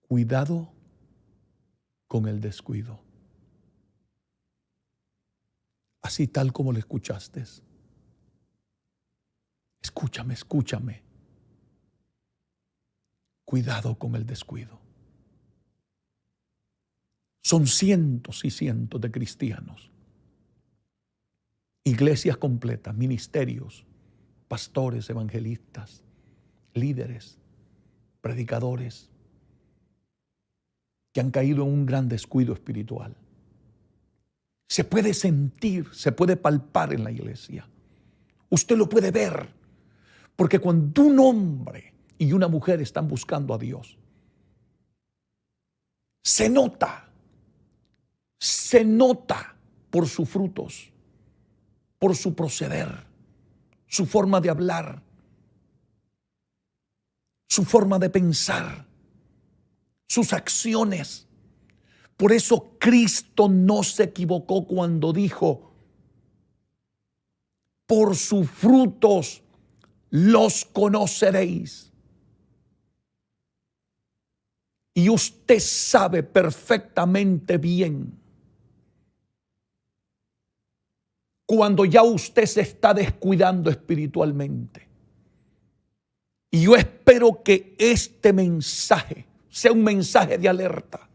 Cuidado con el descuido. Así tal como lo escuchaste. Escúchame, escúchame. Cuidado con el descuido. Son cientos y cientos de cristianos, iglesias completas, ministerios, pastores, evangelistas, líderes, predicadores, que han caído en un gran descuido espiritual. Se puede sentir, se puede palpar en la iglesia. Usted lo puede ver, porque cuando un hombre y una mujer están buscando a Dios, se nota por sus frutos, por su proceder, su forma de hablar, su forma de pensar, sus acciones. Por eso Cristo no se equivocó cuando dijo: por sus frutos los conoceréis. Y usted sabe perfectamente bien cuando ya usted se está descuidando espiritualmente. Y yo espero que este mensaje sea un mensaje de alerta,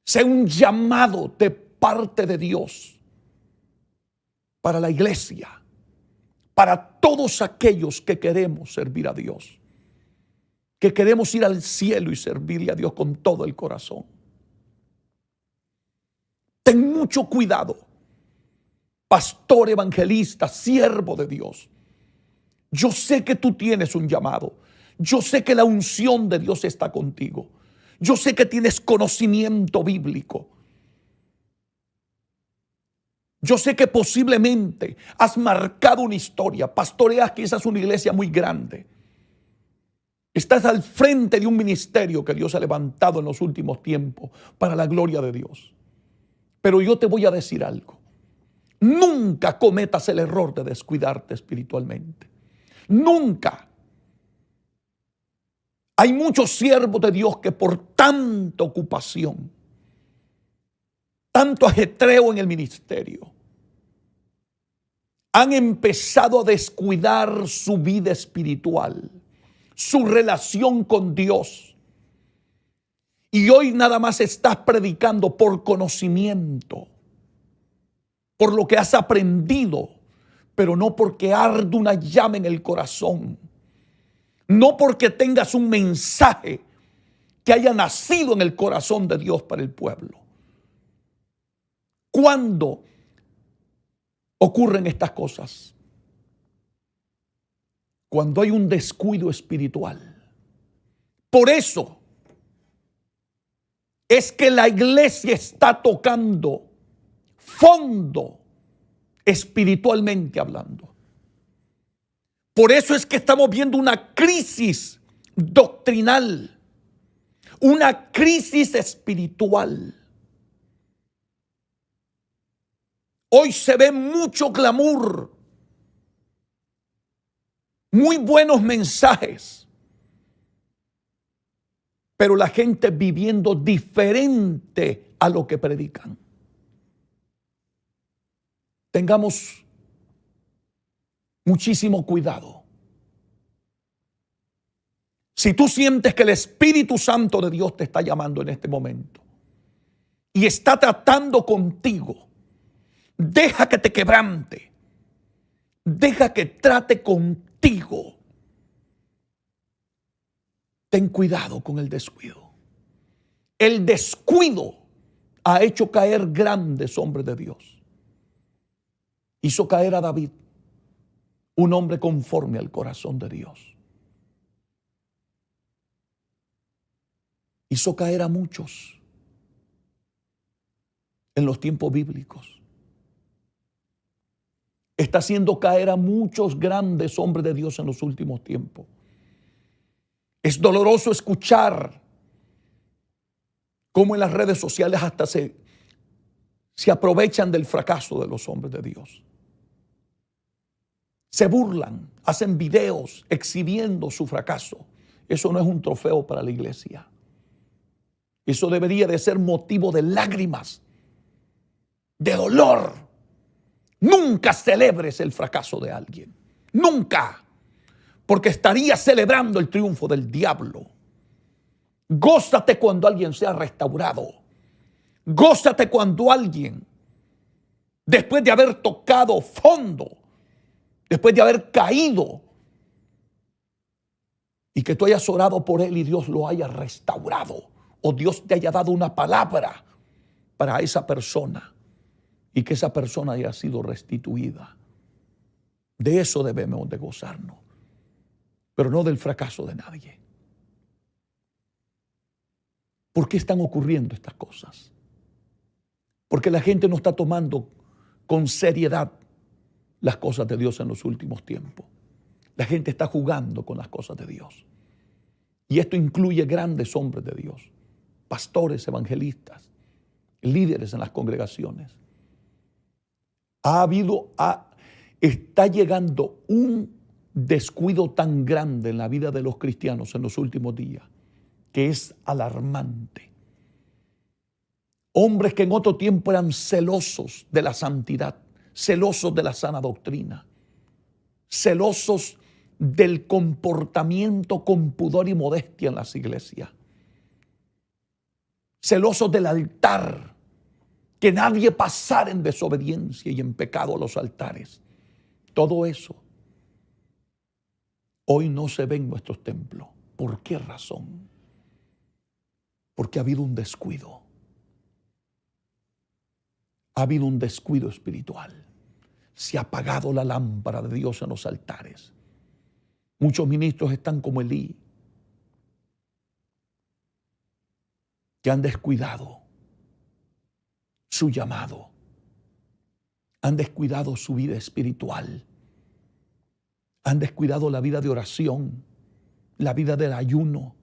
sea un llamado de parte de Dios para la iglesia, para todos aquellos que queremos servir a Dios, que queremos ir al cielo y servirle a Dios con todo el corazón. Ten mucho cuidado, pastor, evangelista, siervo de Dios. Yo sé que tú tienes un llamado. Yo sé que la unción de Dios está contigo. Yo sé que tienes conocimiento bíblico. Yo sé que posiblemente has marcado una historia. Pastoreas quizás una iglesia muy grande. Estás al frente de un ministerio que Dios ha levantado en los últimos tiempos para la gloria de Dios. Pero yo te voy a decir algo. Nunca cometas el error de descuidarte espiritualmente. Nunca. Hay muchos siervos de Dios que por tanta ocupación, tanto ajetreo en el ministerio, han empezado a descuidar su vida espiritual, su relación con Dios. Y hoy nada más estás predicando por conocimiento, por lo que has aprendido, pero no porque arde una llama en el corazón, no porque tengas un mensaje que haya nacido en el corazón de Dios para el pueblo. ¿Cuándo ocurren estas cosas? Cuando hay un descuido espiritual. Por eso es que la iglesia está tocando fondo espiritualmente hablando. Por eso es que estamos viendo una crisis doctrinal, una crisis espiritual. Hoy se ve mucho clamor, muy buenos mensajes, pero la gente viviendo diferente a lo que predican. Tengamos muchísimo cuidado. Si tú sientes que el Espíritu Santo de Dios te está llamando en este momento y está tratando contigo, deja que te quebrante, deja que trate contigo. Ten cuidado con el descuido. El descuido ha hecho caer grandes hombres de Dios. Hizo caer a David, un hombre conforme al corazón de Dios. Hizo caer a muchos en los tiempos bíblicos. Está haciendo caer a muchos grandes hombres de Dios en los últimos tiempos. Es doloroso escuchar cómo en las redes sociales hasta se aprovechan del fracaso de los hombres de Dios. Se burlan, hacen videos exhibiendo su fracaso eso no es un trofeo para la iglesia. Eso debería de ser motivo de lágrimas, de dolor. Nunca celebres el fracaso de alguien. Nunca. Porque estarías celebrando el triunfo del diablo. Gózate cuando alguien sea restaurado. Gózate cuando alguien, después de haber tocado fondo, después de haber caído, y que tú hayas orado por él y Dios lo haya restaurado, o Dios te haya dado una palabra para esa persona y que esa persona haya sido restituida. De eso debemos de gozarnos, pero no del fracaso de nadie. ¿Por qué están ocurriendo estas cosas? Porque la gente no está tomando con seriedad las cosas de Dios en los últimos tiempos. La gente está jugando con las cosas de Dios. Y esto incluye grandes hombres de Dios, pastores, evangelistas, líderes en las congregaciones. Está llegando un descuido tan grande en la vida de los cristianos en los últimos días que es alarmante. Hombres que en otro tiempo eran celosos de la santidad, celosos de la sana doctrina, celosos del comportamiento con pudor y modestia en las iglesias, celosos del altar, que nadie pasara en desobediencia y en pecado a los altares. Todo eso hoy no se ve en nuestros templos. ¿Por qué razón? Porque ha habido un descuido. Ha habido un descuido espiritual. Se ha apagado la lámpara de Dios en los altares. Muchos ministros están como Elí, que han descuidado su llamado, han descuidado su vida espiritual, han descuidado la vida de oración, la vida del ayuno,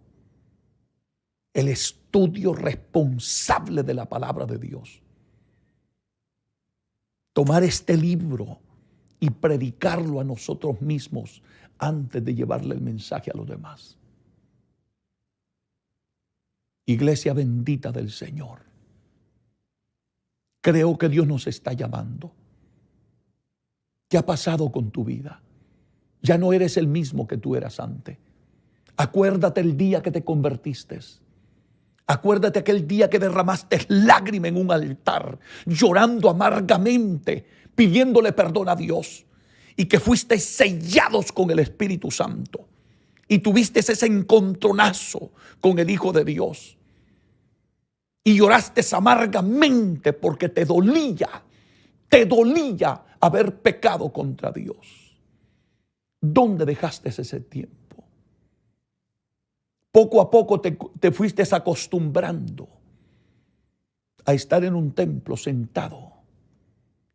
el estudio responsable de la palabra de Dios. Tomar este libro y predicarlo a nosotros mismos antes de llevarle el mensaje a los demás. Iglesia bendita del Señor, creo que Dios nos está llamando. ¿Qué ha pasado con tu vida? Ya no eres el mismo que tú eras antes. Acuérdate el día que te convertiste. Acuérdate aquel día que derramaste lágrimas en un altar, llorando amargamente, pidiéndole perdón a Dios, y que fuiste sellados con el Espíritu Santo y tuviste ese encontronazo con el Hijo de Dios y lloraste amargamente porque te dolía haber pecado contra Dios. ¿Dónde dejaste ese tiempo? Poco a poco te fuiste acostumbrando a estar en un templo sentado,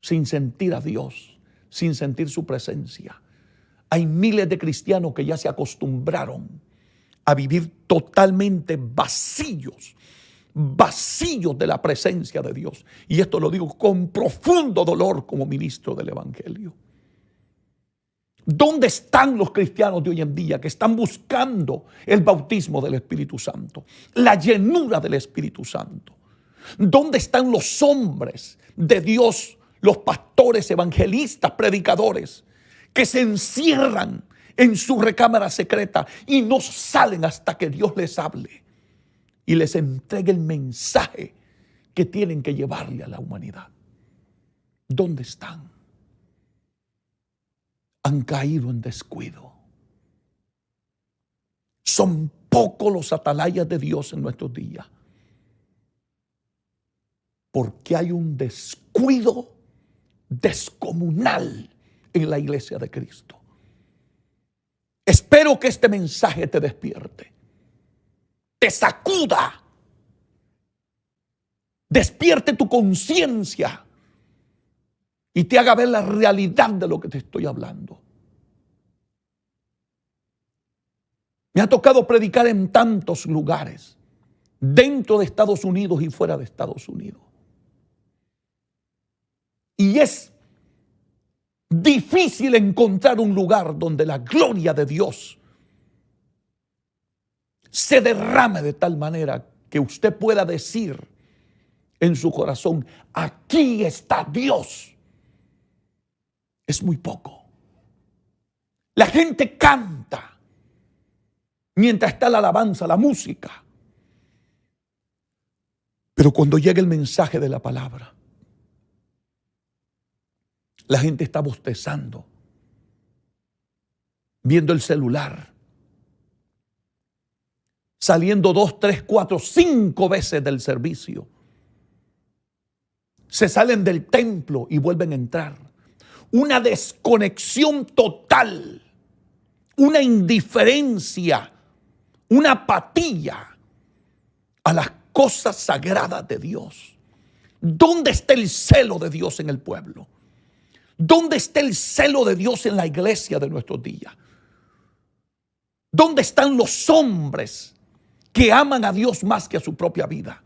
sin sentir a Dios, sin sentir su presencia. Hay miles de cristianos que ya se acostumbraron a vivir totalmente vacíos de la presencia de Dios. Y esto lo digo con profundo dolor como ministro del Evangelio. ¿Dónde están los cristianos de hoy en día que están buscando el bautismo del Espíritu Santo, la llenura del Espíritu Santo? ¿Dónde están los hombres de Dios, los pastores, evangelistas, predicadores, que se encierran en su recámara secreta y no salen hasta que Dios les hable y les entregue el mensaje que tienen que llevarle a la humanidad? ¿Dónde están? Han caído en descuido. Son pocos los atalayas de Dios en nuestros días, porque hay un descuido descomunal en la iglesia de Cristo. Espero que este mensaje te despierte, te sacuda, despierte tu conciencia y te haga ver la realidad de lo que te estoy hablando. Me ha tocado predicar en tantos lugares, dentro de Estados Unidos y fuera de Estados Unidos. Y es difícil encontrar un lugar donde la gloria de Dios se derrame de tal manera que usted pueda decir en su corazón, aquí está Dios, es muy poco. La gente canta mientras está la alabanza, la música. Pero cuando llega el mensaje de la palabra, la gente está bostezando, viendo el celular, saliendo 2, 3, 4, 5 veces del servicio. Se salen del templo y vuelven a entrar. Una desconexión total, una indiferencia, una apatía a las cosas sagradas de Dios. ¿Dónde está el celo de Dios en el pueblo? ¿Dónde está el celo de Dios en la iglesia de nuestros días? ¿Dónde están los hombres que aman a Dios más que a su propia vida?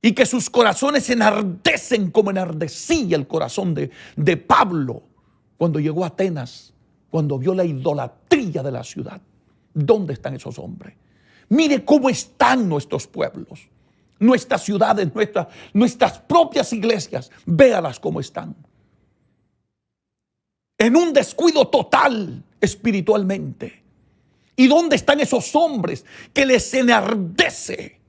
Y que sus corazones se enardecen como enardecía el corazón de Pablo cuando llegó a Atenas, cuando vio la idolatría de la ciudad. ¿Dónde están esos hombres? Mire cómo están nuestros pueblos, nuestras ciudades, nuestras propias iglesias. Véalas cómo están. En un descuido total espiritualmente. ¿Y dónde están esos hombres que les enardece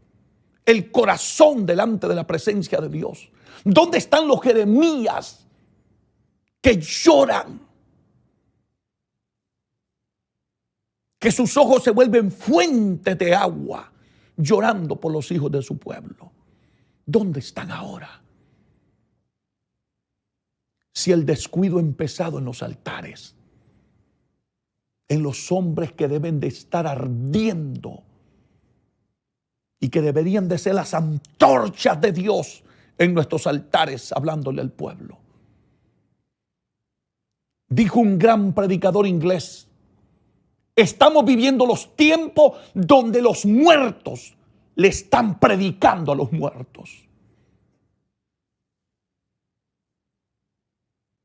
el corazón delante de la presencia de Dios? ¿Dónde están los Jeremías que lloran? Que sus ojos se vuelven fuentes de agua, llorando por los hijos de su pueblo. ¿Dónde están ahora? Si el descuido ha empezado en los altares, en los hombres que deben de estar ardiendo y que deberían de ser las antorchas de Dios en nuestros altares, hablándole al pueblo. Dijo un gran predicador inglés: estamos viviendo los tiempos donde los muertos le están predicando a los muertos.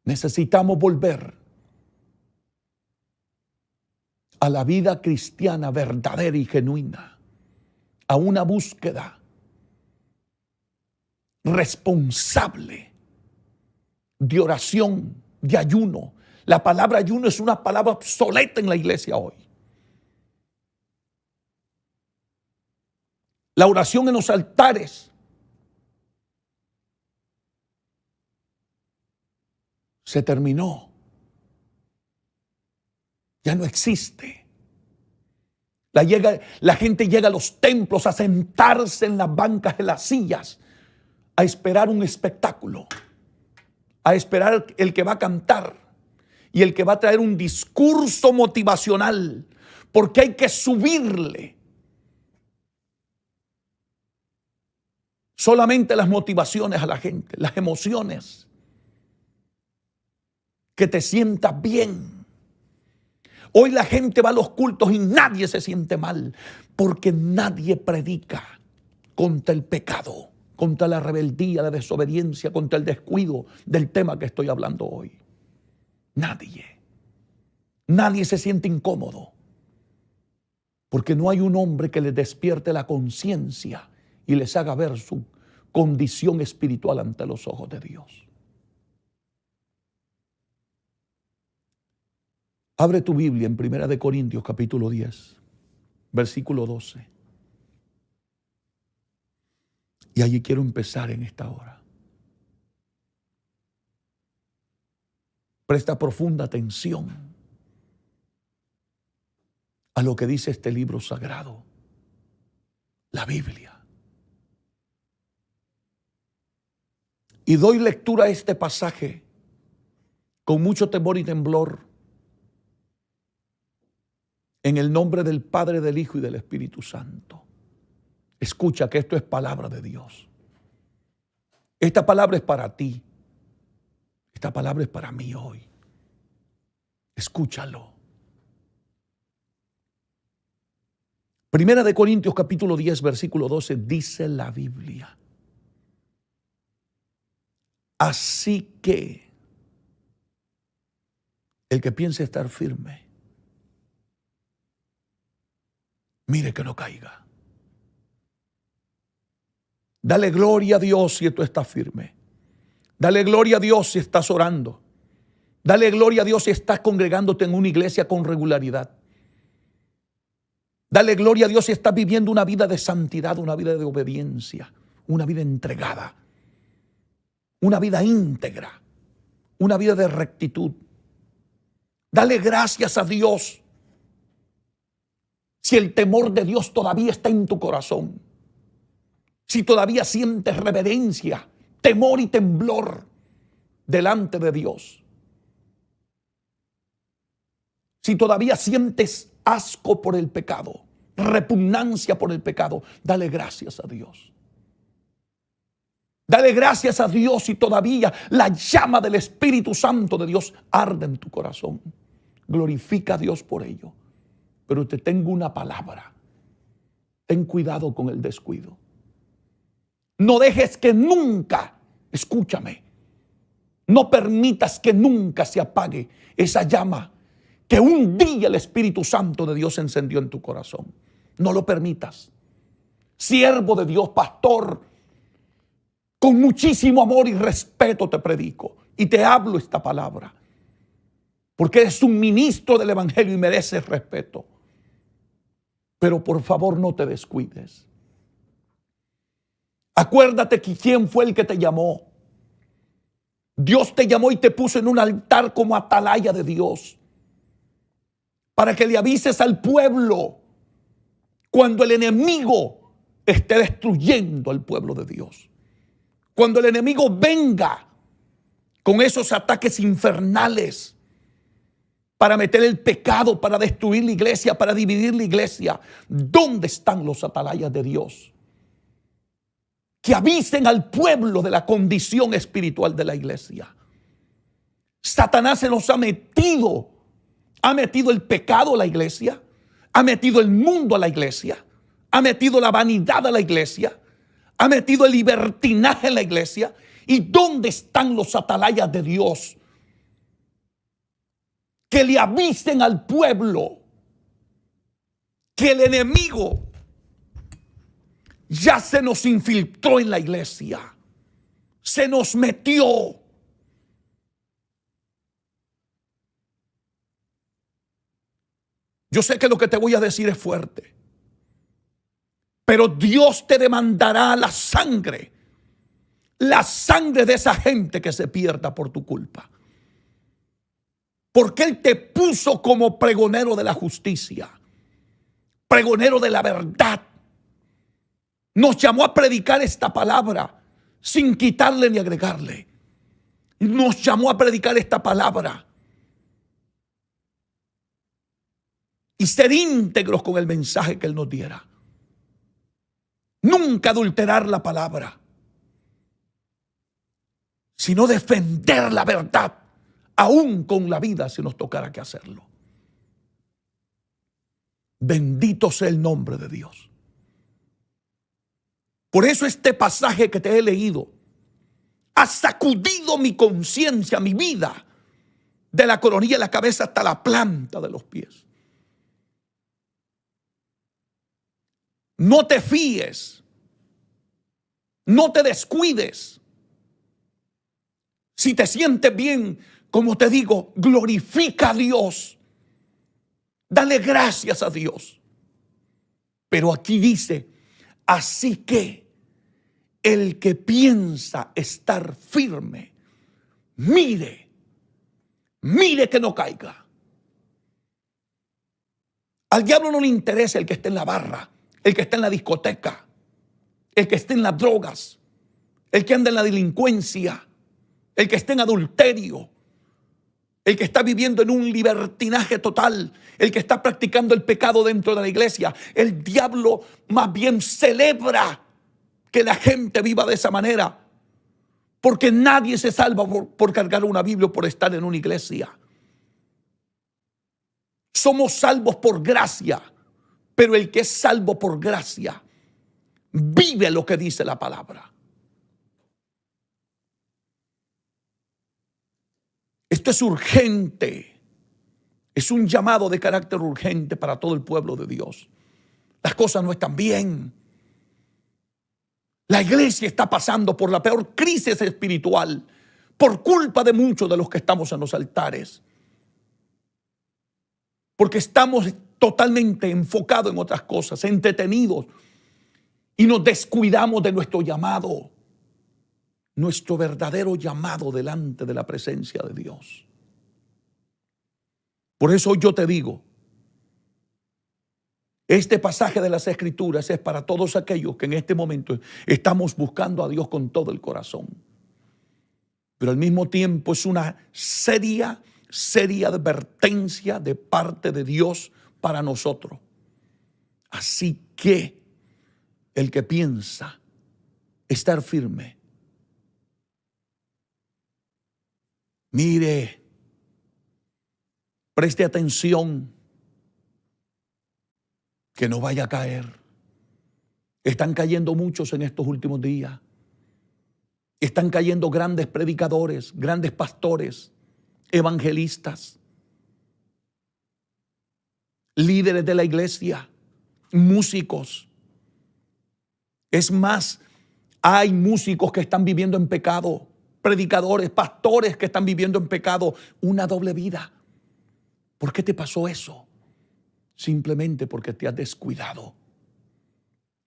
Necesitamos volver a la vida cristiana verdadera y genuina, a una búsqueda responsable de oración, de ayuno. La palabra ayuno es una palabra obsoleta en la iglesia hoy. La oración en los altares se terminó. Ya no existe. La gente llega a los templos a sentarse en las bancas, en las sillas, a esperar un espectáculo, a esperar el que va a cantar y el que va a traer un discurso motivacional, porque hay que subirle solamente las motivaciones a la gente, las emociones, que te sientas bien. Hoy la gente va a los cultos y nadie se siente mal, porque nadie predica contra el pecado, contra la rebeldía, la desobediencia, contra el descuido del tema que estoy hablando hoy. Nadie se siente incómodo, porque no hay un hombre que les despierte la conciencia y les haga ver su condición espiritual ante los ojos de Dios. Abre tu Biblia en 1 Corintios capítulo 10, versículo 12. Y allí quiero empezar en esta hora. Presta profunda atención a lo que dice este libro sagrado, la Biblia. Y doy lectura a este pasaje con mucho temor y temblor, en el nombre del Padre, del Hijo y del Espíritu Santo. Escucha que esto es palabra de Dios. Esta palabra es para ti. Esta palabra es para mí hoy. Escúchalo. 1 Corintios capítulo 10, versículo 12, dice la Biblia: así que el que piense estar firme, mire que no caiga. Dale gloria a Dios si tú estás firme. Dale gloria a Dios si estás orando. Dale gloria a Dios si estás congregándote en una iglesia con regularidad. Dale gloria a Dios si estás viviendo una vida de santidad, una vida de obediencia, una vida entregada, una vida íntegra, una vida de rectitud. Dale gracias a Dios si el temor de Dios todavía está en tu corazón. Si todavía sientes reverencia, temor y temblor delante de Dios. Si todavía sientes asco por el pecado, repugnancia por el pecado, dale gracias a Dios. Dale gracias a Dios si todavía la llama del Espíritu Santo de Dios arde en tu corazón. Glorifica a Dios por ello. Pero te tengo una palabra. Ten cuidado con el descuido. No dejes que nunca, escúchame, no permitas que nunca se apague esa llama que un día el Espíritu Santo de Dios encendió en tu corazón. No lo permitas. Siervo de Dios, pastor, con muchísimo amor y respeto te predico y te hablo esta palabra, porque eres un ministro del Evangelio y mereces respeto. Pero por favor no te descuides. Acuérdate que quién fue el que te llamó. Dios te llamó y te puso en un altar como atalaya de Dios, para que le avises al pueblo cuando el enemigo esté destruyendo al pueblo de Dios. Cuando el enemigo venga con esos ataques infernales para meter el pecado, para destruir la iglesia, para dividir la iglesia, ¿dónde están los atalayas de Dios? Que avisen al pueblo de la condición espiritual de la iglesia. Satanás se nos ha metido el pecado a la iglesia, ha metido el mundo a la iglesia, ha metido la vanidad a la iglesia, ha metido el libertinaje en la iglesia. ¿Y dónde están los atalayas de Dios? Que le avisen al pueblo que el enemigo ya se nos infiltró en la iglesia, se nos metió. Yo sé que lo que te voy a decir es fuerte, pero Dios te demandará la sangre de esa gente que se pierda por tu culpa. Porque Él te puso como pregonero de la justicia, pregonero de la verdad. Nos llamó a predicar esta palabra sin quitarle ni agregarle. Nos llamó a predicar esta palabra y ser íntegros con el mensaje que Él nos diera. Nunca adulterar la palabra, sino defender la verdad, aún con la vida si nos tocara que hacerlo. Bendito sea el nombre de Dios. Por eso este pasaje que te he leído ha sacudido mi conciencia, mi vida, de la coronilla de la cabeza hasta la planta de los pies. No te fíes, no te descuides. Si te sientes bien, como te digo, glorifica a Dios, dale gracias a Dios. Pero aquí dice: así que el que piensa estar firme, mire que no caiga. Al diablo no le interesa el que esté en la barra, el que está en la discoteca, el que esté en las drogas, el que anda en la delincuencia, el que esté en adulterio, el que está viviendo en un libertinaje total, el que está practicando el pecado dentro de la iglesia. El diablo más bien celebra que la gente viva de esa manera, porque nadie se salva por cargar una Biblia o por estar en una iglesia. Somos salvos por gracia, pero el que es salvo por gracia vive lo que dice la palabra. Esto es urgente. Es un llamado de carácter urgente para todo el pueblo de Dios. Las cosas no están bien. La iglesia está pasando por la peor crisis espiritual por culpa de muchos de los que estamos en los altares. Porque estamos totalmente enfocados en otras cosas, entretenidos, y nos descuidamos de nuestro llamado, nuestro verdadero llamado delante de la presencia de Dios. Por eso yo te digo, este pasaje de las Escrituras es para todos aquellos que en este momento estamos buscando a Dios con todo el corazón. Pero al mismo tiempo es una seria advertencia de parte de Dios para nosotros. Así que el que piensa estar firme, mire, preste atención, que no vaya a caer. Están cayendo muchos en estos últimos días. Están cayendo grandes predicadores, grandes pastores, evangelistas, líderes de la iglesia, músicos. Es más, hay músicos que están viviendo en pecado, predicadores, pastores que están viviendo en pecado, una doble vida. ¿Por qué te pasó eso? Simplemente porque te has descuidado.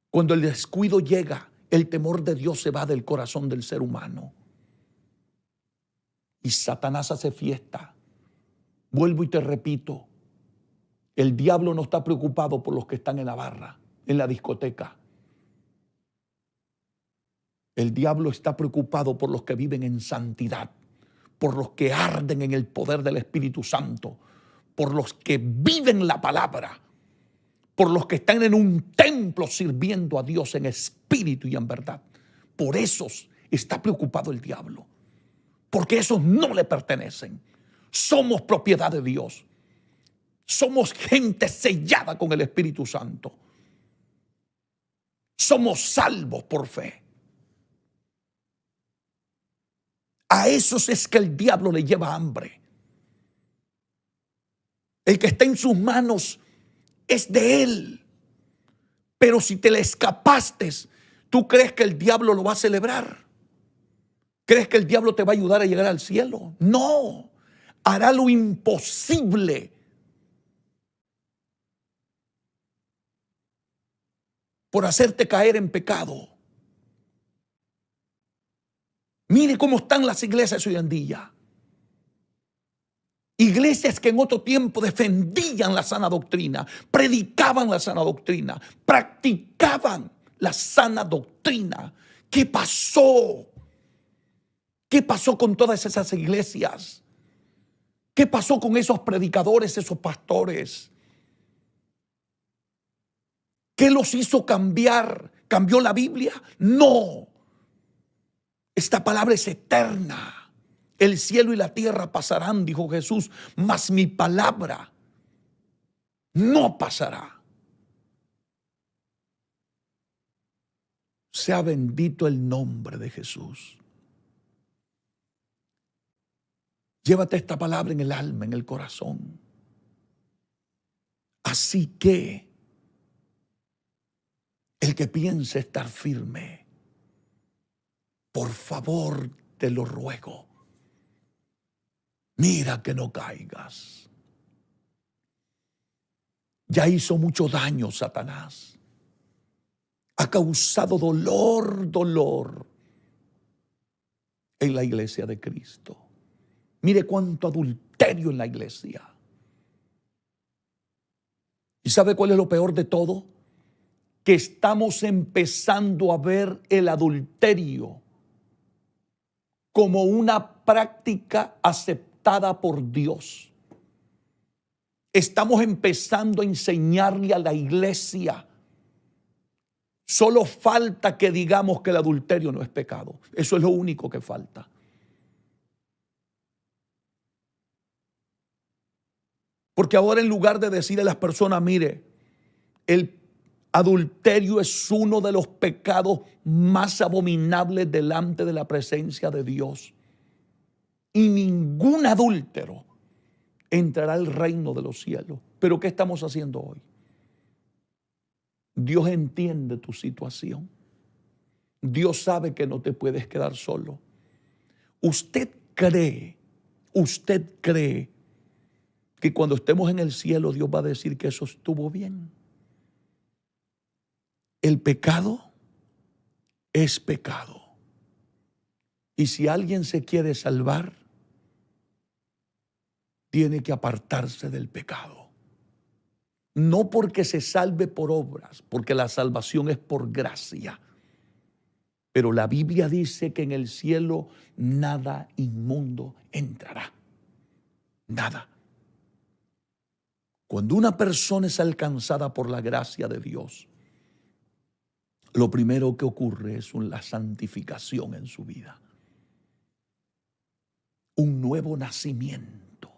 Cuando el descuido llega, el temor de Dios se va del corazón del ser humano. Y Satanás hace fiesta. Vuelvo y te repito, el diablo no está preocupado por los que están en la barra, en la discoteca. El diablo está preocupado por los que viven en santidad, por los que arden en el poder del Espíritu Santo, por los que viven la palabra, por los que están en un templo sirviendo a Dios en espíritu y en verdad. Por esos está preocupado el diablo, porque esos no le pertenecen. Somos propiedad de Dios. Somos gente sellada con el Espíritu Santo. Somos salvos por fe. A esos es que el diablo le lleva hambre. El que está en sus manos es de él. Pero si te le escapaste, ¿tú crees que el diablo lo va a celebrar? ¿Crees que el diablo te va a ayudar a llegar al cielo? No. Hará lo imposible por hacerte caer en pecado. Mire cómo están las iglesias hoy en día. Iglesias que en otro tiempo defendían la sana doctrina, predicaban la sana doctrina, practicaban la sana doctrina. ¿Qué pasó? ¿Qué pasó con todas esas iglesias? ¿Qué pasó con esos predicadores, esos pastores? ¿Qué los hizo cambiar? ¿Cambió la Biblia? No. Esta palabra es eterna. El cielo y la tierra pasarán, dijo Jesús, mas mi palabra no pasará. Sea bendito el nombre de Jesús. Llévate esta palabra en el alma, en el corazón. Así que el que piense estar firme, por favor te lo ruego, mira que no caigas. Ya hizo mucho daño Satanás. Ha causado dolor en la iglesia de Cristo. Mire cuánto adulterio en la iglesia. ¿Y sabe cuál es lo peor de todo? Que estamos empezando a ver el adulterio como una práctica aceptada por Dios. Estamos empezando a enseñarle a la iglesia. Solo falta que digamos que el adulterio no es pecado. Eso es lo único que falta. Porque ahora en lugar de decirle a las personas, mire, el adulterio es uno de los pecados más abominables delante de la presencia de Dios. Y ningún adúltero entrará al reino de los cielos. Pero ¿qué estamos haciendo hoy? Dios entiende tu situación. Dios sabe que no te puedes quedar solo. Usted cree que cuando estemos en el cielo Dios va a decir que eso estuvo bien. El pecado es pecado. Y si alguien se quiere salvar, tiene que apartarse del pecado. No porque se salve por obras, porque la salvación es por gracia. Pero la Biblia dice que en el cielo nada inmundo entrará. Nada. Cuando una persona es alcanzada por la gracia de Dios, lo primero que ocurre es la santificación en su vida. Un nuevo nacimiento.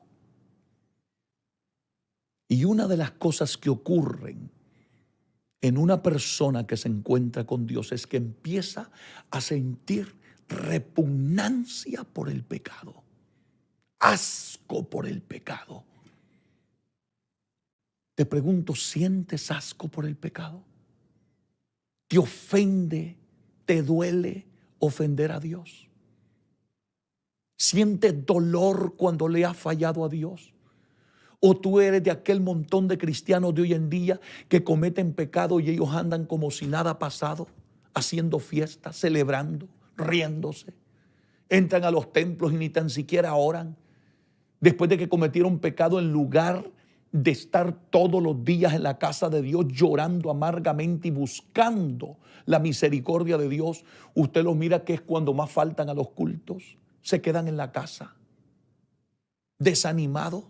Y una de las cosas que ocurren en una persona que se encuentra con Dios es que empieza a sentir repugnancia por el pecado, asco por el pecado. Te pregunto, ¿sientes asco por el pecado? ¿Te ofende, te duele ofender a Dios? ¿Sientes dolor cuando le has fallado a Dios? ¿O tú eres de aquel montón de cristianos de hoy en día que cometen pecado y ellos andan como si nada ha pasado, haciendo fiestas, celebrando, riéndose? Entran a los templos y ni tan siquiera oran. Después de que cometieron pecado, en lugar de estar todos los días en la casa de Dios llorando amargamente y buscando la misericordia de Dios, usted los mira que es cuando más faltan a los cultos. Se quedan en la casa, desanimados,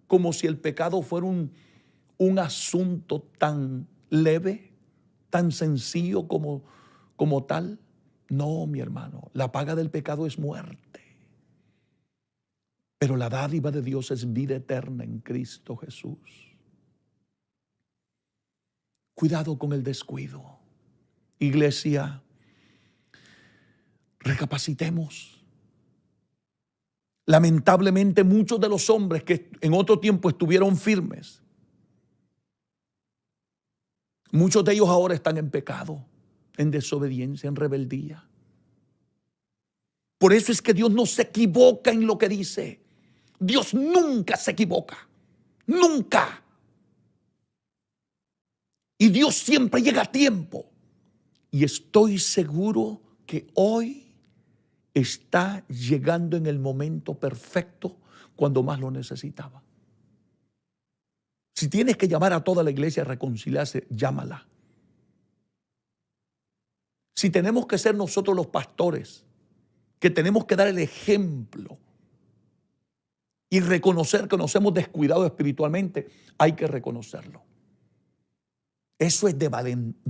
como si el pecado fuera un asunto tan leve, tan sencillo como tal. No, mi hermano, la paga del pecado es muerte. Pero la dádiva de Dios es vida eterna en Cristo Jesús. Cuidado con el descuido. Iglesia, recapacitemos. Lamentablemente muchos de los hombres que en otro tiempo estuvieron firmes, muchos de ellos ahora están en pecado, en desobediencia, en rebeldía. Por eso es que Dios no se equivoca en lo que dice. Dios nunca se equivoca, nunca. Y Dios siempre llega a tiempo. Y estoy seguro que hoy está llegando en el momento perfecto cuando más lo necesitaba. Si tienes que llamar a toda la iglesia a reconciliarse, llámala. Si tenemos que ser nosotros los pastores, que tenemos que dar el ejemplo y reconocer que nos hemos descuidado espiritualmente, hay que reconocerlo. Eso es de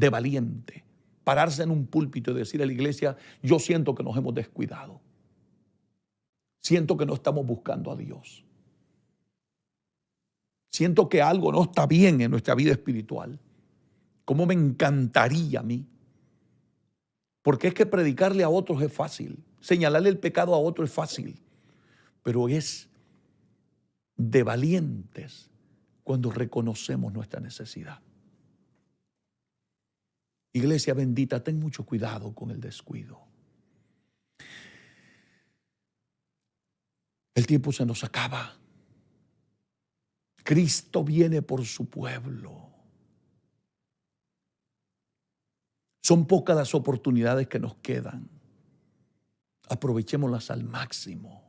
valiente. Pararse en un púlpito y decir a la iglesia, yo siento que nos hemos descuidado. Siento que no estamos buscando a Dios. Siento que algo no está bien en nuestra vida espiritual. ¿Cómo me encantaría a mí? Porque es que predicarle a otros es fácil. Señalarle el pecado a otro es fácil. Pero es de valientes cuando reconocemos nuestra necesidad. Iglesia bendita, ten mucho cuidado con el descuido. El tiempo se nos acaba. Cristo viene por su pueblo. Son pocas las oportunidades que nos quedan. Aprovechémoslas al máximo.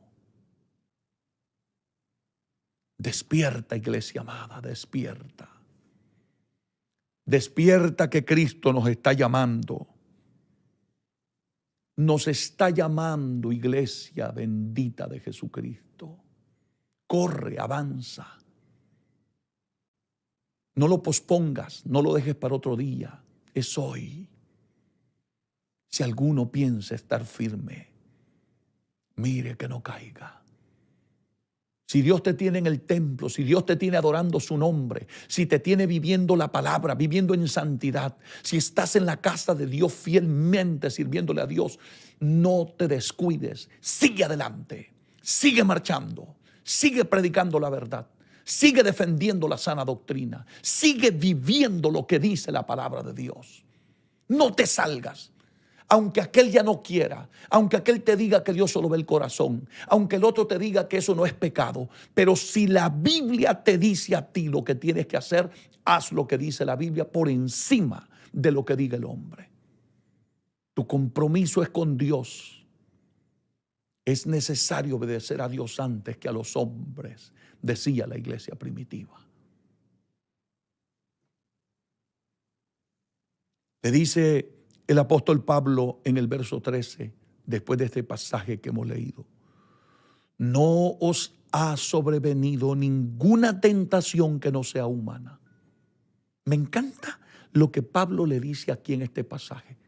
Despierta, iglesia amada, despierta. Despierta que Cristo nos está llamando. Nos está llamando, iglesia bendita de Jesucristo. Corre, avanza. No lo pospongas, no lo dejes para otro día. Es hoy. Si alguno piensa estar firme, mire que no caiga. Si Dios te tiene en el templo, si Dios te tiene adorando su nombre, si te tiene viviendo la palabra, viviendo en santidad, si estás en la casa de Dios fielmente sirviéndole a Dios, no te descuides, sigue adelante, sigue marchando, sigue predicando la verdad, Sigue defendiendo la sana doctrina. Sigue viviendo lo que dice la palabra de Dios. No te salgas. Aunque aquel ya no quiera, aunque aquel te diga que Dios solo ve el corazón, aunque el otro te diga que eso no es pecado, pero si la Biblia te dice a ti lo que tienes que hacer, haz lo que dice la Biblia por encima de lo que diga el hombre. Tu compromiso es con Dios. Es necesario obedecer a Dios antes que a los hombres, decía la iglesia primitiva. Le dice el apóstol Pablo en el verso 13, después de este pasaje que hemos leído: no os ha sobrevenido ninguna tentación que no sea humana. Me encanta lo que Pablo le dice aquí en este pasaje.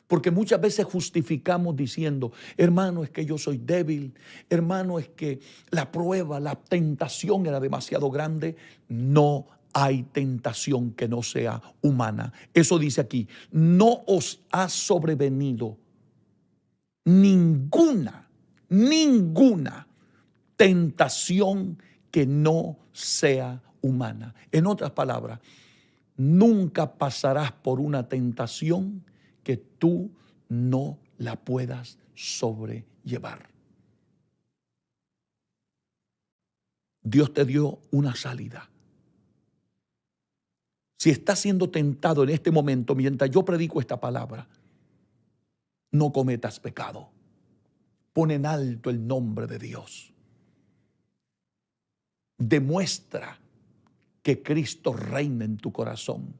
Porque muchas veces justificamos diciendo: hermano, es que yo soy débil. Hermano, es que la prueba, la tentación era demasiado grande. No hay tentación que no sea humana. Eso dice aquí: no os ha sobrevenido ninguna tentación que no sea humana. En otras palabras, nunca pasarás por una tentación que tú no la puedas sobrellevar. Dios te dio una salida. Si estás siendo tentado en este momento mientras yo predico esta palabra, no cometas pecado. Pon en alto el nombre de Dios. Demuestra que Cristo reina en tu corazón,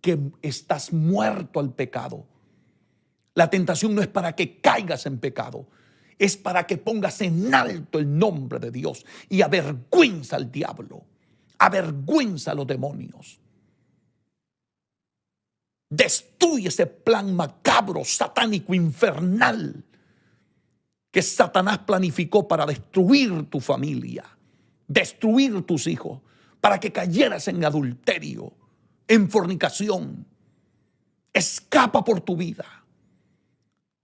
que estás muerto al pecado. La tentación no es para que caigas en pecado, es para que pongas en alto el nombre de Dios y avergüenza al diablo, avergüenza a los demonios. Destruye ese plan macabro, satánico, infernal que Satanás planificó para destruir tu familia, destruir tus hijos, para que cayeras en adulterio, en fornicación. Escapa por tu vida.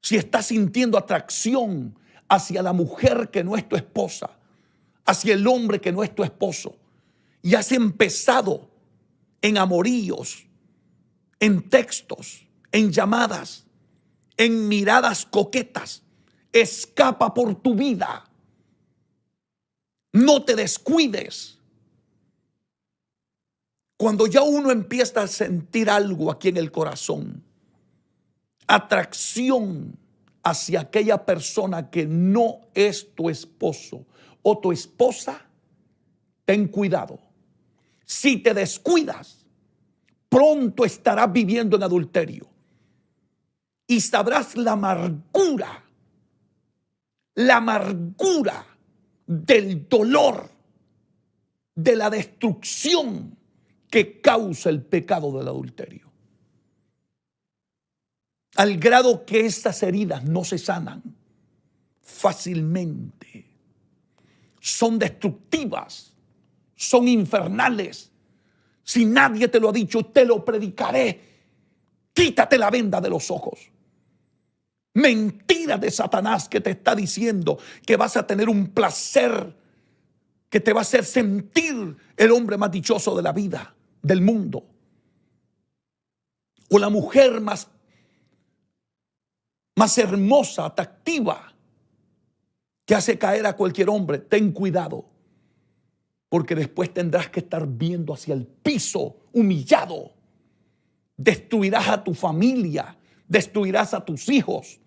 Si estás sintiendo atracción hacia la mujer que no es tu esposa, hacia el hombre que no es tu esposo, y has empezado en amoríos, en textos, en llamadas, en miradas coquetas, escapa por tu vida. No te descuides. Cuando ya uno empieza a sentir algo aquí en el corazón, atracción hacia aquella persona que no es tu esposo o tu esposa, ten cuidado. Si te descuidas, pronto estarás viviendo en adulterio y sabrás la amargura del dolor, de la destrucción que causa el pecado del adulterio. Al grado que estas heridas no se sanan fácilmente. Son destructivas, son infernales. Si nadie te lo ha dicho, te lo predicaré. Quítate la venda de los ojos. Mentira de Satanás que te está diciendo que vas a tener un placer que te va a hacer sentir el hombre más dichoso de la vida, del mundo. O la mujer más hermosa, atractiva, que hace caer a cualquier hombre. Ten cuidado, porque después tendrás que estar viendo hacia el piso, humillado. Destruirás a tu familia, destruirás a tus hijos,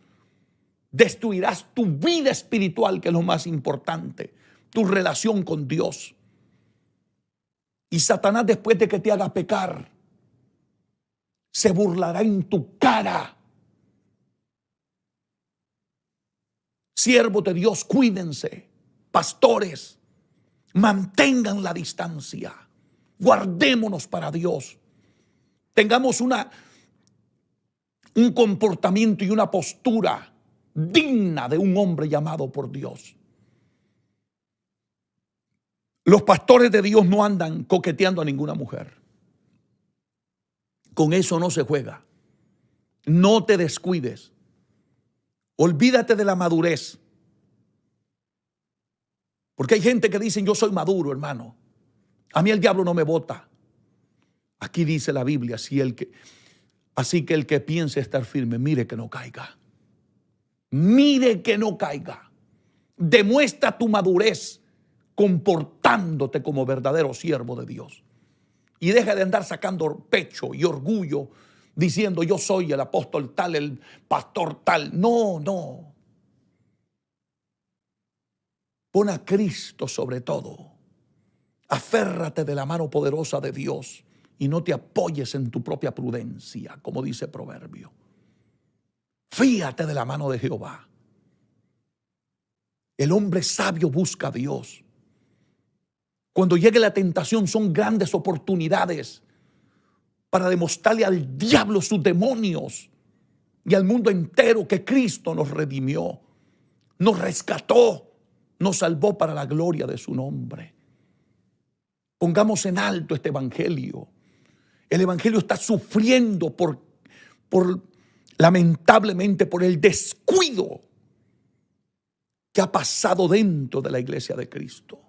destruirás tu vida espiritual, que es lo más importante, tu relación con Dios. Y Satanás, después de que te haga pecar, se burlará en tu cara. Siervos de Dios, cuídense. Pastores, mantengan la distancia. Guardémonos para Dios. Tengamos un comportamiento y una postura digna de un hombre llamado por Dios. Los pastores de Dios no andan coqueteando a ninguna mujer. Con eso no se juega. No te descuides. Olvídate de la madurez. Porque hay gente que dice: yo soy maduro, hermano. A mí el diablo no me bota. Aquí dice la Biblia, así que el que piense estar firme, mire que no caiga. Mire que no caiga. Demuestra tu madurez comportándote como verdadero siervo de Dios. Y deja de andar sacando pecho y orgullo diciendo yo soy el apóstol tal, el pastor tal. No, no. Pon a Cristo sobre todo. Aférrate de la mano poderosa de Dios y no te apoyes en tu propia prudencia, como dice Proverbio. Fíate de la mano de Jehová. El hombre sabio busca a Dios. Cuando llegue la tentación son grandes oportunidades para demostrarle al diablo sus demonios y al mundo entero que Cristo nos redimió, nos rescató, nos salvó para la gloria de su nombre. Pongamos en alto este evangelio. El evangelio está sufriendo lamentablemente por el descuido que ha pasado dentro de la iglesia de Cristo.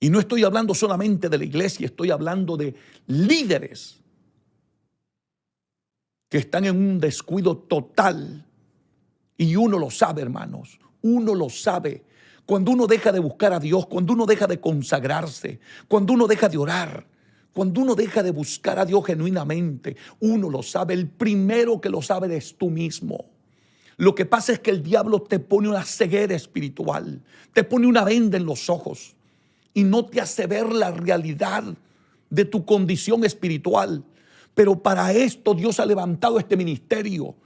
Y no estoy hablando solamente de la iglesia, estoy hablando de líderes que están en un descuido total. Y uno lo sabe, hermanos, uno lo sabe. Cuando uno deja de buscar a Dios, cuando uno deja de consagrarse, cuando uno deja de orar, cuando uno deja de buscar a Dios genuinamente, uno lo sabe. El primero que lo sabe eres tú mismo. Lo que pasa es que el diablo te pone una ceguera espiritual, te pone una venda en los ojos y no te hace ver la realidad de tu condición espiritual. Pero para esto Dios ha levantado este ministerio,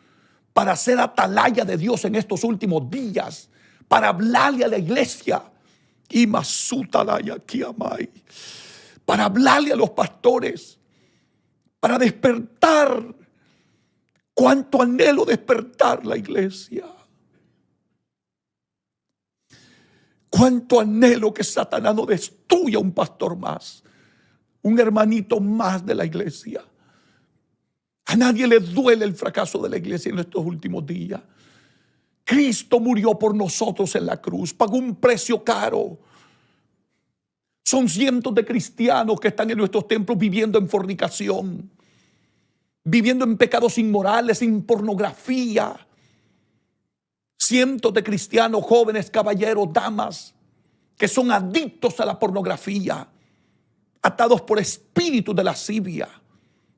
para ser atalaya de Dios en estos últimos días, para hablarle a la iglesia, para hablarle a los pastores, para despertar. Cuánto anhelo despertar la iglesia. Cuánto anhelo que Satanás no destruya un pastor más, un hermanito más de la iglesia. A nadie le duele el fracaso de la iglesia en estos últimos días. Cristo murió por nosotros en la cruz, pagó un precio caro. Son cientos de cristianos que están en nuestros templos viviendo en fornicación, viviendo en pecados inmorales, en pornografía. Cientos de cristianos, jóvenes, caballeros, damas, que son adictos a la pornografía, atados por espíritus de lascivia.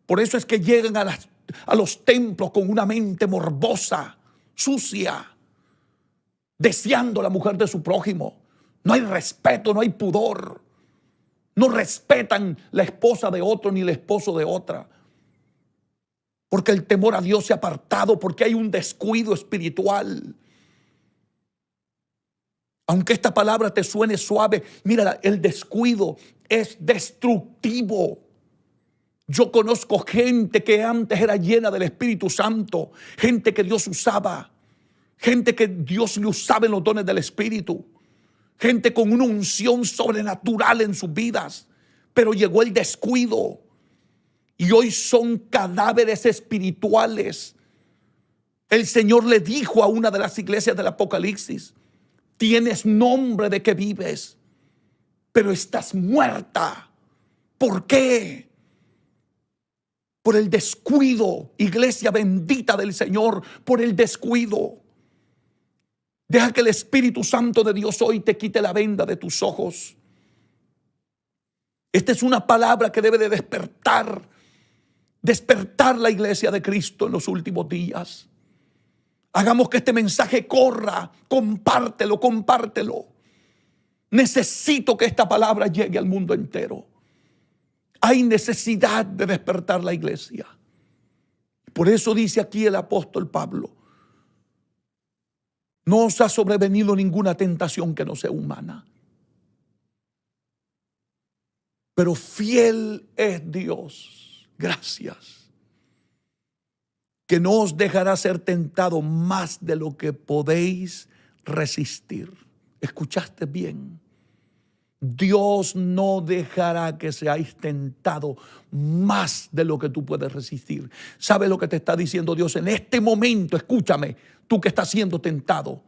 Por eso es que llegan a los templos con una mente morbosa, sucia, deseando a la mujer de su prójimo. No hay respeto, no hay pudor. No respetan la esposa de otro ni el esposo de otra. Porque el temor a Dios se ha apartado, porque hay un descuido espiritual. Aunque esta palabra te suene suave, mira, el descuido es destructivo. Yo conozco gente que antes era llena del Espíritu Santo, gente que Dios usaba, gente que Dios le usaba en los dones del Espíritu, gente con una unción sobrenatural en sus vidas, pero llegó el descuido y hoy son cadáveres espirituales. El Señor le dijo a una de las iglesias del Apocalipsis: tienes nombre de que vives, pero estás muerta. ¿Por qué? Por el descuido, iglesia bendita del Señor, por el descuido. Deja que el Espíritu Santo de Dios hoy te quite la venda de tus ojos. Esta es una palabra que debe de despertar la iglesia de Cristo en los últimos días. Hagamos que este mensaje corra, compártelo. Necesito que esta palabra llegue al mundo entero. Hay necesidad de despertar la iglesia. Por eso dice aquí el apóstol Pablo: no os ha sobrevenido ninguna tentación que no sea humana, pero fiel es Dios, gracias, que no os dejará ser tentado más de lo que podéis resistir. ¿Escuchaste bien? Dios no dejará que seáis tentados más de lo que tú puedes resistir. ¿Sabe lo que te está diciendo Dios en este momento? Escúchame, tú que estás siendo tentado,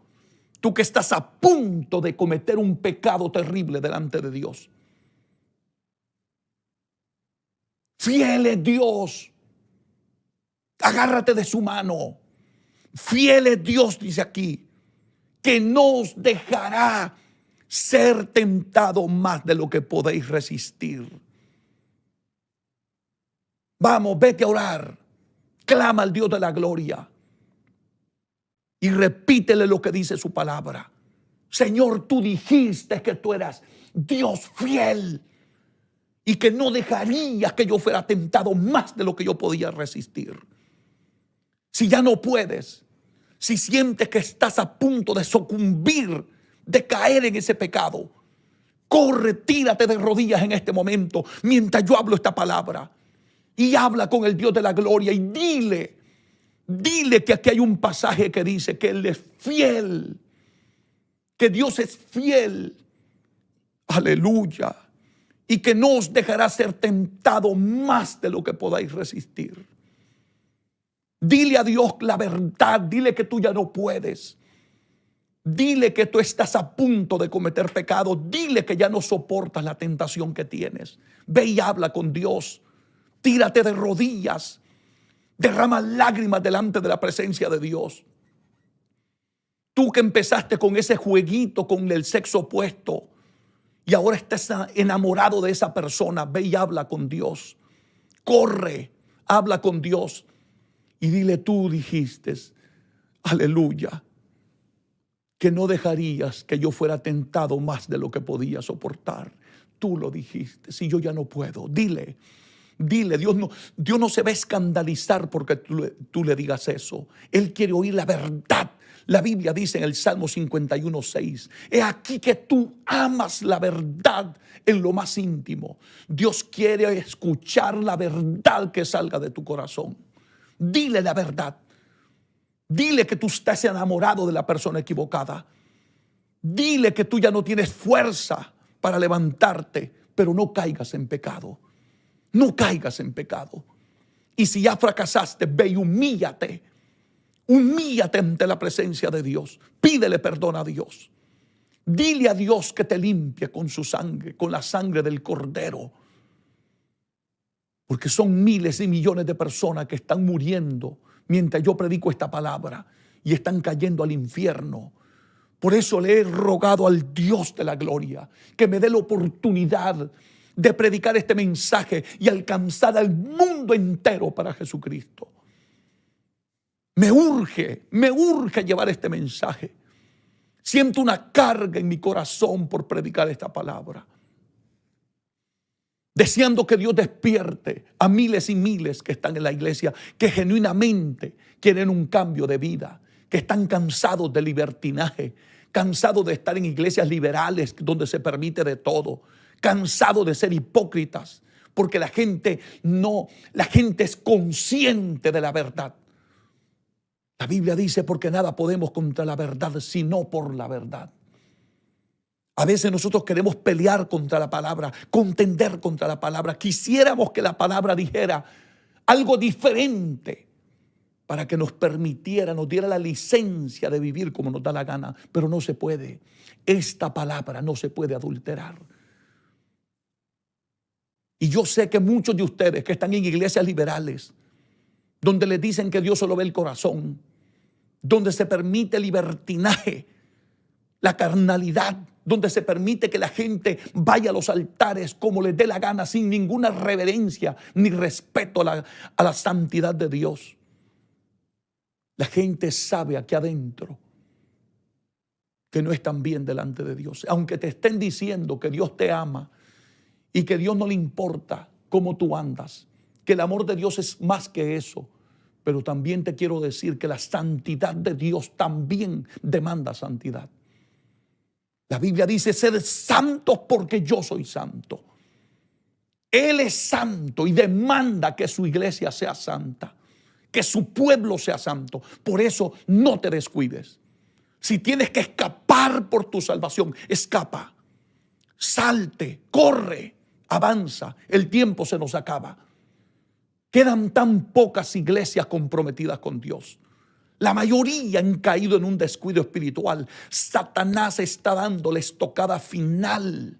Tú que estás a punto de cometer un pecado terrible delante de Dios. Fiel es Dios. Agárrate de su mano. Fiel es Dios, dice aquí, que no os dejará ser tentado más de lo que podéis resistir. Vamos, vete a orar. Clama al Dios de la gloria. Y repítele lo que dice su palabra. Señor, tú dijiste que tú eras Dios fiel y que no dejarías que yo fuera tentado más de lo que yo podía resistir. Si ya no puedes, si sientes que estás a punto de sucumbir, de caer en ese pecado, corre, tírate de rodillas en este momento mientras yo hablo esta palabra y habla con el Dios de la gloria y dile que aquí hay un pasaje que dice que Él es fiel, que Dios es fiel, aleluya, y que no os dejará ser tentado más de lo que podáis resistir. Dile a Dios la verdad, dile que tú ya no puedes. Dile que tú estás a punto de cometer pecado. Dile que ya no soportas la tentación que tienes. Ve y habla con Dios. Tírate de rodillas. Derrama lágrimas delante de la presencia de Dios. Tú que empezaste con ese jueguito con el sexo opuesto y ahora estás enamorado de esa persona, ve y habla con Dios. Corre, habla con Dios y dile, tú dijiste, aleluya, que no dejarías que yo fuera tentado más de lo que podía soportar. Tú lo dijiste, si yo ya no puedo, dile, Dios no se va a escandalizar porque tú le digas eso. Él quiere oír la verdad. La Biblia dice en el Salmo 51:6, he aquí que tú amas la verdad en lo más íntimo. Dios quiere escuchar la verdad que salga de tu corazón. Dile la verdad. Dile que tú estás enamorado de la persona equivocada. Dile que tú ya no tienes fuerza para levantarte, pero no caigas en pecado. No caigas en pecado. Y si ya fracasaste, ve y humíllate. Humíllate ante la presencia de Dios. Pídele perdón a Dios. Dile a Dios que te limpie con su sangre, con la sangre del Cordero. Porque son miles y millones de personas que están muriendo mientras yo predico esta palabra y están cayendo al infierno. Por eso le he rogado al Dios de la gloria que me dé la oportunidad de predicar este mensaje y alcanzar al mundo entero para Jesucristo. Me urge llevar este mensaje. Siento una carga en mi corazón por predicar esta palabra. Deseando que Dios despierte a miles y miles que están en la iglesia, que genuinamente quieren un cambio de vida, que están cansados de libertinaje, cansados de estar en iglesias liberales donde se permite de todo, cansados de ser hipócritas, porque la gente es consciente de la verdad. La Biblia dice, porque nada podemos contra la verdad, sino por la verdad. A veces nosotros queremos pelear contra la palabra, contender contra la palabra. Quisiéramos que la palabra dijera algo diferente para que nos permitiera, nos diera la licencia de vivir como nos da la gana. Pero no se puede. Esta palabra no se puede adulterar. Y yo sé que muchos de ustedes que están en iglesias liberales, donde les dicen que Dios solo ve el corazón, donde se permite libertinaje, la carnalidad, donde se permite que la gente vaya a los altares como les dé la gana, sin ninguna reverencia ni respeto a la santidad de Dios. La gente sabe aquí adentro que no están bien delante de Dios. Aunque te estén diciendo que Dios te ama y que Dios no le importa cómo tú andas, que el amor de Dios es más que eso. Pero también te quiero decir que la santidad de Dios también demanda santidad. La Biblia dice, sed santos porque yo soy santo. Él es santo y demanda que su iglesia sea santa, que su pueblo sea santo. Por eso no te descuides. Si tienes que escapar por tu salvación, escapa. Salte, corre, avanza. El tiempo se nos acaba. Quedan tan pocas iglesias comprometidas con Dios. La mayoría han caído en un descuido espiritual. Satanás está dando la estocada final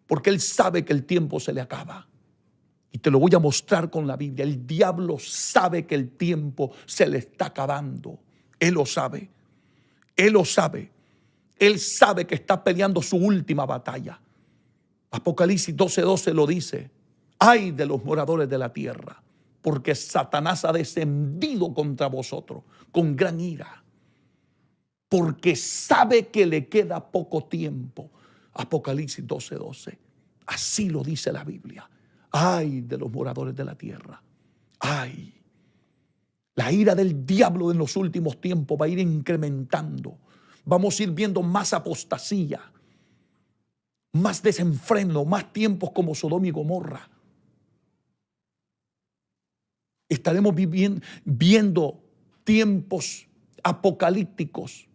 porque él sabe que el tiempo se le acaba. Y te lo voy a mostrar con la Biblia. El diablo sabe que el tiempo se le está acabando. Él lo sabe. Él lo sabe. Él sabe que está peleando su última batalla. Apocalipsis 12:12 lo dice. Ay de los moradores de la tierra, porque Satanás ha descendido contra vosotros con gran ira, porque sabe que le queda poco tiempo. Apocalipsis 12:12. Así lo dice la Biblia. Ay de los moradores de la tierra. Ay. La ira del diablo en los últimos tiempos va a ir incrementando. Vamos a ir viendo más apostasía, más desenfreno, más tiempos como Sodoma y Gomorra. Estaremos viendo tiempos apocalípticos.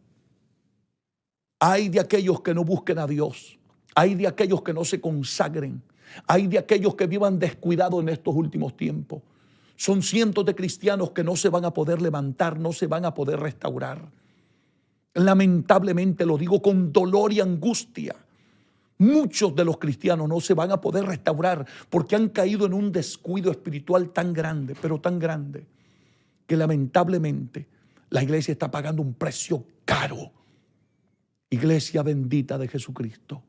Hay de aquellos que no busquen a Dios. Hay de aquellos que no se consagren. Hay de aquellos que vivan descuidados en estos últimos tiempos. Son cientos de cristianos que no se van a poder levantar, no se van a poder restaurar. Lamentablemente lo digo con dolor y angustia. Muchos de los cristianos no se van a poder restaurar porque han caído en un descuido espiritual tan grande, pero tan grande, que lamentablemente la iglesia está pagando un precio caro. Iglesia bendita de Jesucristo,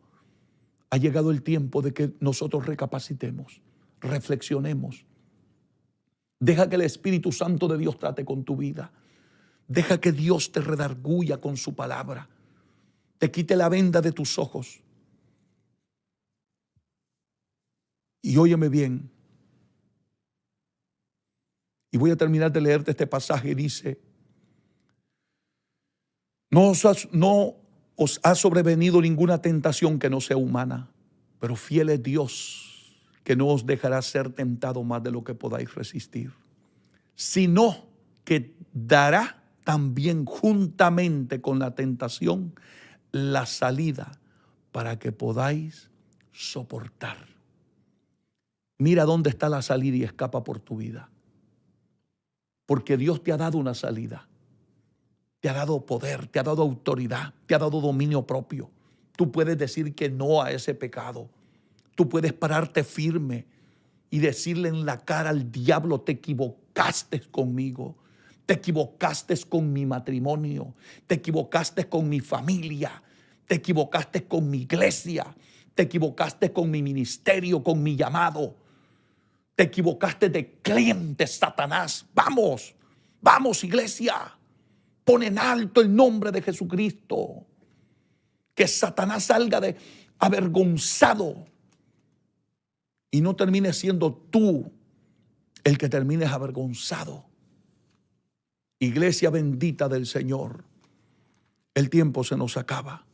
ha llegado el tiempo de que nosotros recapacitemos, reflexionemos. Deja que el Espíritu Santo de Dios trate con tu vida. Deja que Dios te redarguya con su palabra. Te quite la venda de tus ojos. Y óyeme bien. Y voy a terminar de leerte este pasaje. Dice: no os ha sobrevenido ninguna tentación que no sea humana, pero fiel es Dios, que no os dejará ser tentado más de lo que podáis resistir, sino que dará también juntamente con la tentación la salida para que podáis soportar. Mira dónde está la salida y escapa por tu vida. Porque Dios te ha dado una salida. Te ha dado poder, te ha dado autoridad, te ha dado dominio propio. Tú puedes decir que no a ese pecado. Tú puedes pararte firme y decirle en la cara al diablo: te equivocaste conmigo, te equivocaste con mi matrimonio, te equivocaste con mi familia, te equivocaste con mi iglesia, te equivocaste con mi ministerio, con mi llamado, te equivocaste de cliente, Satanás. Vamos, vamos, iglesia. Pon en alto el nombre de Jesucristo. Que Satanás salga avergonzado y no termine siendo tú el que termines avergonzado. Iglesia bendita del Señor, el tiempo se nos acaba.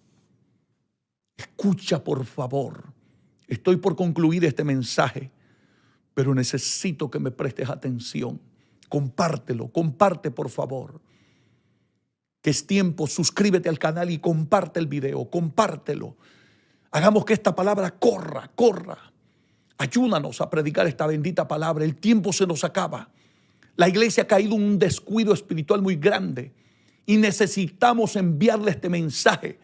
Escucha, por favor. Estoy por concluir este mensaje, pero necesito que me prestes atención. Compártelo, comparte, por favor. Que es tiempo, suscríbete al canal y comparte el video, compártelo. Hagamos que esta palabra corra. Ayúdanos a predicar esta bendita palabra. El tiempo se nos acaba. La iglesia ha caído en un descuido espiritual muy grande y necesitamos enviarle este mensaje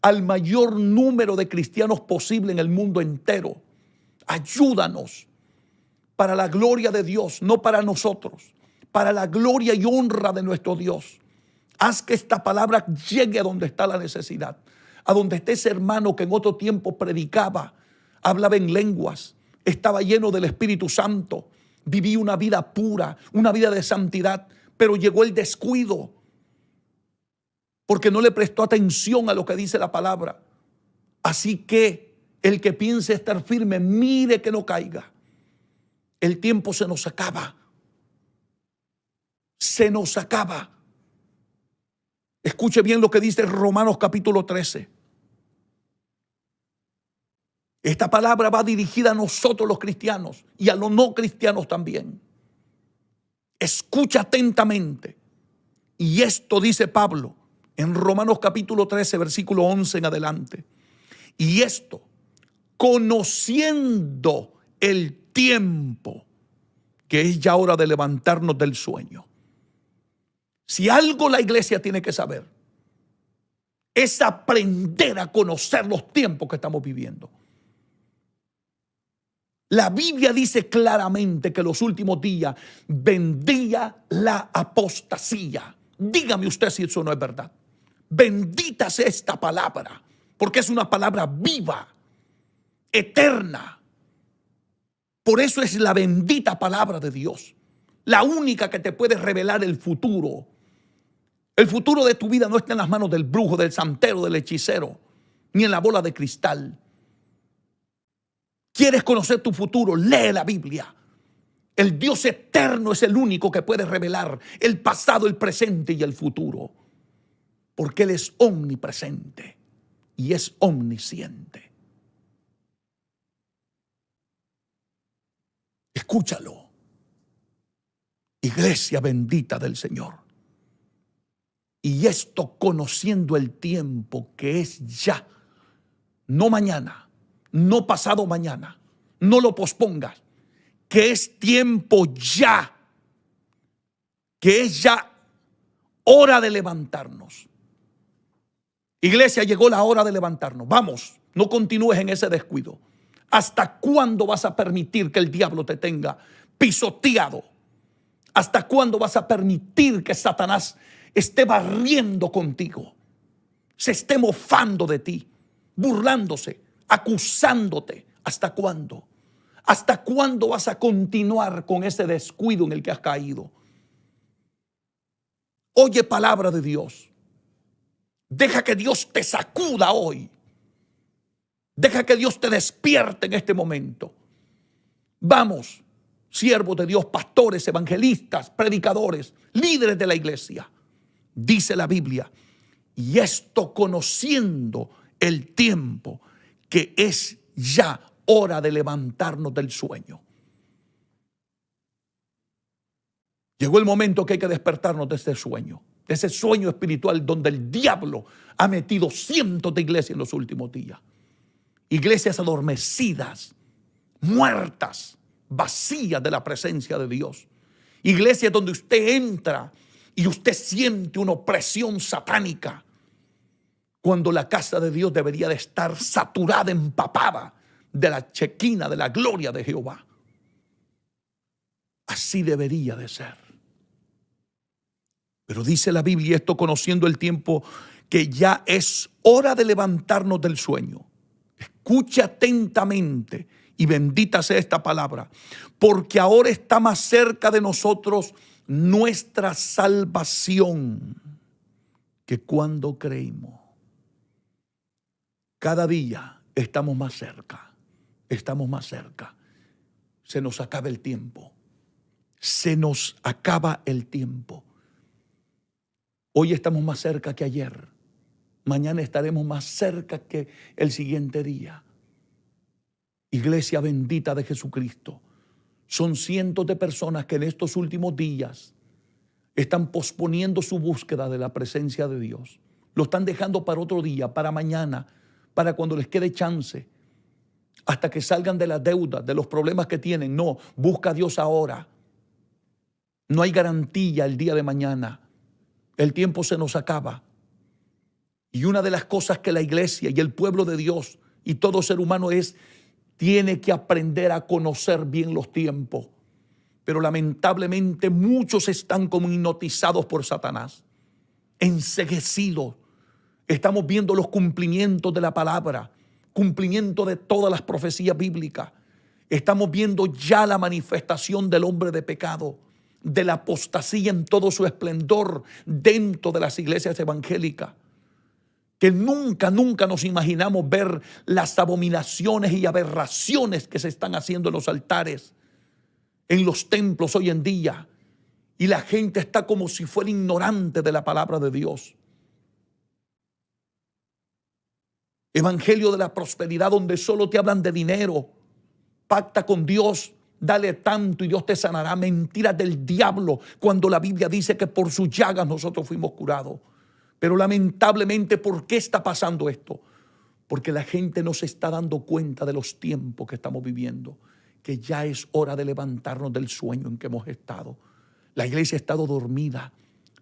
al mayor número de cristianos posible en el mundo entero. Ayúdanos para la gloria de Dios, no para nosotros, para la gloria y honra de nuestro Dios. Haz que esta palabra llegue a donde está la necesidad, a donde esté ese hermano que en otro tiempo predicaba, hablaba en lenguas, estaba lleno del Espíritu Santo, vivía una vida pura, una vida de santidad, pero llegó el descuido porque no le prestó atención a lo que dice la palabra. Así que el que piense estar firme, mire que no caiga. El tiempo se nos acaba. Se nos acaba. Escuche bien lo que dice Romanos capítulo 13. Esta palabra va dirigida a nosotros los cristianos y a los no cristianos también. Escucha atentamente. Y esto dice Pablo en Romanos capítulo 13, versículo 11 en adelante. Y esto, conociendo el tiempo, que es ya hora de levantarnos del sueño. Si algo la iglesia tiene que saber, es aprender a conocer los tiempos que estamos viviendo. La Biblia dice claramente que en los últimos días vendría la apostasía. Dígame usted si eso no es verdad. Bendita sea esta palabra, porque es una palabra viva, eterna. Por eso es la bendita palabra de Dios, la única que te puede revelar el futuro. El futuro de tu vida no está en las manos del brujo, del santero, del hechicero, ni en la bola de cristal. ¿Quieres conocer tu futuro? Lee la Biblia. El Dios eterno es el único que puede revelar el pasado, el presente y el futuro. Porque Él es omnipresente y es omnisciente. Escúchalo. Iglesia bendita del Señor. Y esto conociendo el tiempo que es ya, no mañana, no pasado mañana, no lo pospongas, que es tiempo ya, que es ya hora de levantarnos. Iglesia, llegó la hora de levantarnos. Vamos, no continúes en ese descuido. ¿Hasta cuándo vas a permitir que el diablo te tenga pisoteado? ¿Hasta cuándo vas a permitir que Satanás esté barriendo contigo, se esté mofando de ti, burlándose, acusándote? ¿Hasta cuándo? ¿Hasta cuándo vas a continuar con ese descuido en el que has caído? Oye palabra de Dios. Deja que Dios te sacuda hoy. Deja que Dios te despierte en este momento. Vamos, siervos de Dios, pastores, evangelistas, predicadores, líderes de la iglesia. Dice la Biblia, y esto conociendo el tiempo, que es ya hora de levantarnos del sueño. Llegó el momento que hay que despertarnos de ese sueño espiritual donde el diablo ha metido cientos de iglesias en los últimos días. Iglesias adormecidas, muertas, vacías de la presencia de Dios. Iglesias donde usted entra y usted siente una opresión satánica, cuando la casa de Dios debería de estar saturada, empapada de la chequina, de la gloria de Jehová. Así debería de ser. Pero dice la Biblia, esto conociendo el tiempo, que ya es hora de levantarnos del sueño. Escuche atentamente y bendita sea esta palabra, porque ahora está más cerca de nosotros nuestra salvación que cuando creímos. Cada día estamos más cerca, estamos más cerca. Se nos acaba el tiempo, se nos acaba el tiempo. Hoy estamos más cerca que ayer. Mañana estaremos más cerca que el siguiente día. Iglesia bendita de Jesucristo. Son cientos de personas que en estos últimos días están posponiendo su búsqueda de la presencia de Dios. Lo están dejando para otro día, para mañana, para cuando les quede chance, hasta que salgan de la deuda, de los problemas que tienen. No, busca a Dios ahora. No hay garantía el día de mañana. El tiempo se nos acaba. Y una de las cosas que la iglesia y el pueblo de Dios y todo ser humano tiene que aprender a conocer bien los tiempos. Pero lamentablemente muchos están como hipnotizados por Satanás, enceguecidos. Estamos viendo los cumplimientos de la palabra, cumplimiento de todas las profecías bíblicas. Estamos viendo ya la manifestación del hombre de pecado, de la apostasía en todo su esplendor dentro de las iglesias evangélicas. Que nunca nos imaginamos ver las abominaciones y aberraciones que se están haciendo en los altares, en los templos hoy en día. Y la gente está como si fuera ignorante de la palabra de Dios. Evangelio de la prosperidad, donde solo te hablan de dinero. Pacta con Dios, dale tanto y Dios te sanará. Mentiras del diablo, cuando la Biblia dice que por sus llagas nosotros fuimos curados. Pero lamentablemente, ¿por qué está pasando esto? Porque la gente no se está dando cuenta de los tiempos que estamos viviendo, que ya es hora de levantarnos del sueño en que hemos estado. La iglesia ha estado dormida,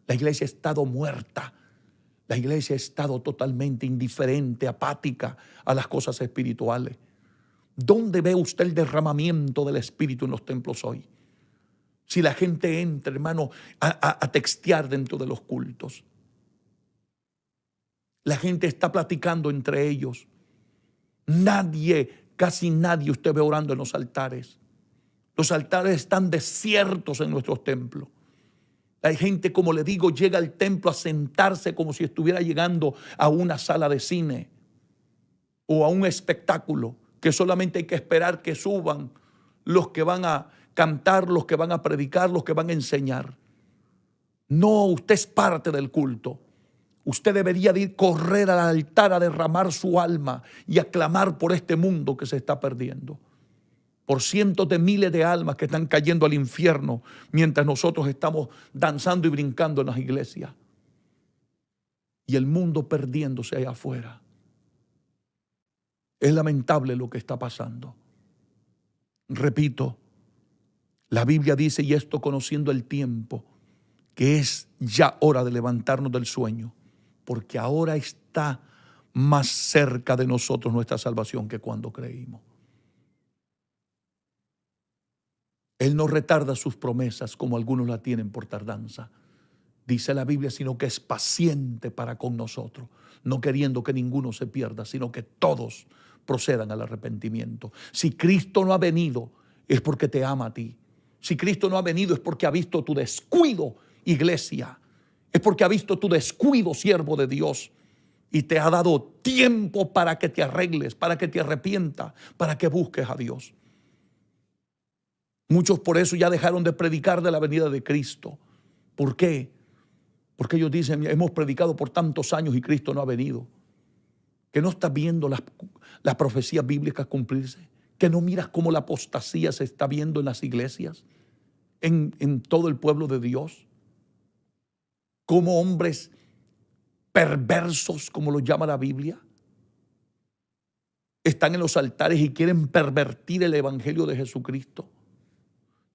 La iglesia ha estado muerta. La iglesia ha estado totalmente indiferente, apática a las cosas espirituales. ¿Dónde ve usted el derramamiento del Espíritu en los templos hoy? Si la gente entra, hermano, a textear dentro de los cultos. La gente está platicando entre ellos. Nadie, casi nadie usted ve orando en los altares. Los altares están desiertos en nuestros templos. Hay gente, como le digo, llega al templo a sentarse como si estuviera llegando a una sala de cine o a un espectáculo, que solamente hay que esperar que suban los que van a cantar, los que van a predicar, los que van a enseñar. No, usted es parte del culto. Usted debería de ir correr al altar a derramar su alma y a clamar por este mundo que se está perdiendo. Por cientos de miles de almas que están cayendo al infierno mientras nosotros estamos danzando y brincando en las iglesias. Y el mundo perdiéndose allá afuera. Es lamentable lo que está pasando. Repito, la Biblia dice, y esto conociendo el tiempo, que es ya hora de levantarnos del sueño, porque ahora está más cerca de nosotros nuestra salvación que cuando creímos. Él no retarda sus promesas como algunos la tienen por tardanza. Dice la Biblia, sino que es paciente para con nosotros, no queriendo que ninguno se pierda, sino que todos procedan al arrepentimiento. Si Cristo no ha venido, es porque te ama a ti. Si Cristo no ha venido, es porque ha visto tu descuido, iglesia. Es porque ha visto tu descuido, siervo de Dios. Y te ha dado tiempo para que te arregles, para que te arrepientas, para que busques a Dios. Muchos por eso ya dejaron de predicar de la venida de Cristo. ¿Por qué? Porque ellos dicen, hemos predicado por tantos años y Cristo no ha venido. Que no estás viendo las profecías bíblicas cumplirse. Que no miras cómo la apostasía se está viendo en las iglesias, en todo el pueblo de Dios. Como hombres perversos, como los llama la Biblia, están en los altares y quieren pervertir el evangelio de Jesucristo.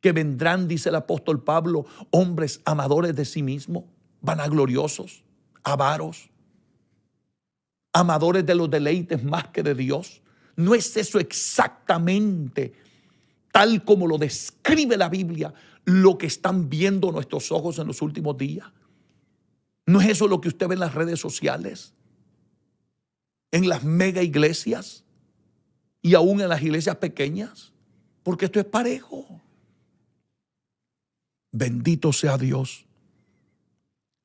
Que vendrán, dice el apóstol Pablo, hombres amadores de sí mismos, vanagloriosos, avaros, amadores de los deleites más que de Dios. ¿No es eso exactamente, tal como lo describe la Biblia, lo que están viendo nuestros ojos en los últimos días? ¿No es eso lo que usted ve en las redes sociales, en las mega iglesias y aún en las iglesias pequeñas? Porque esto es parejo. Bendito sea Dios.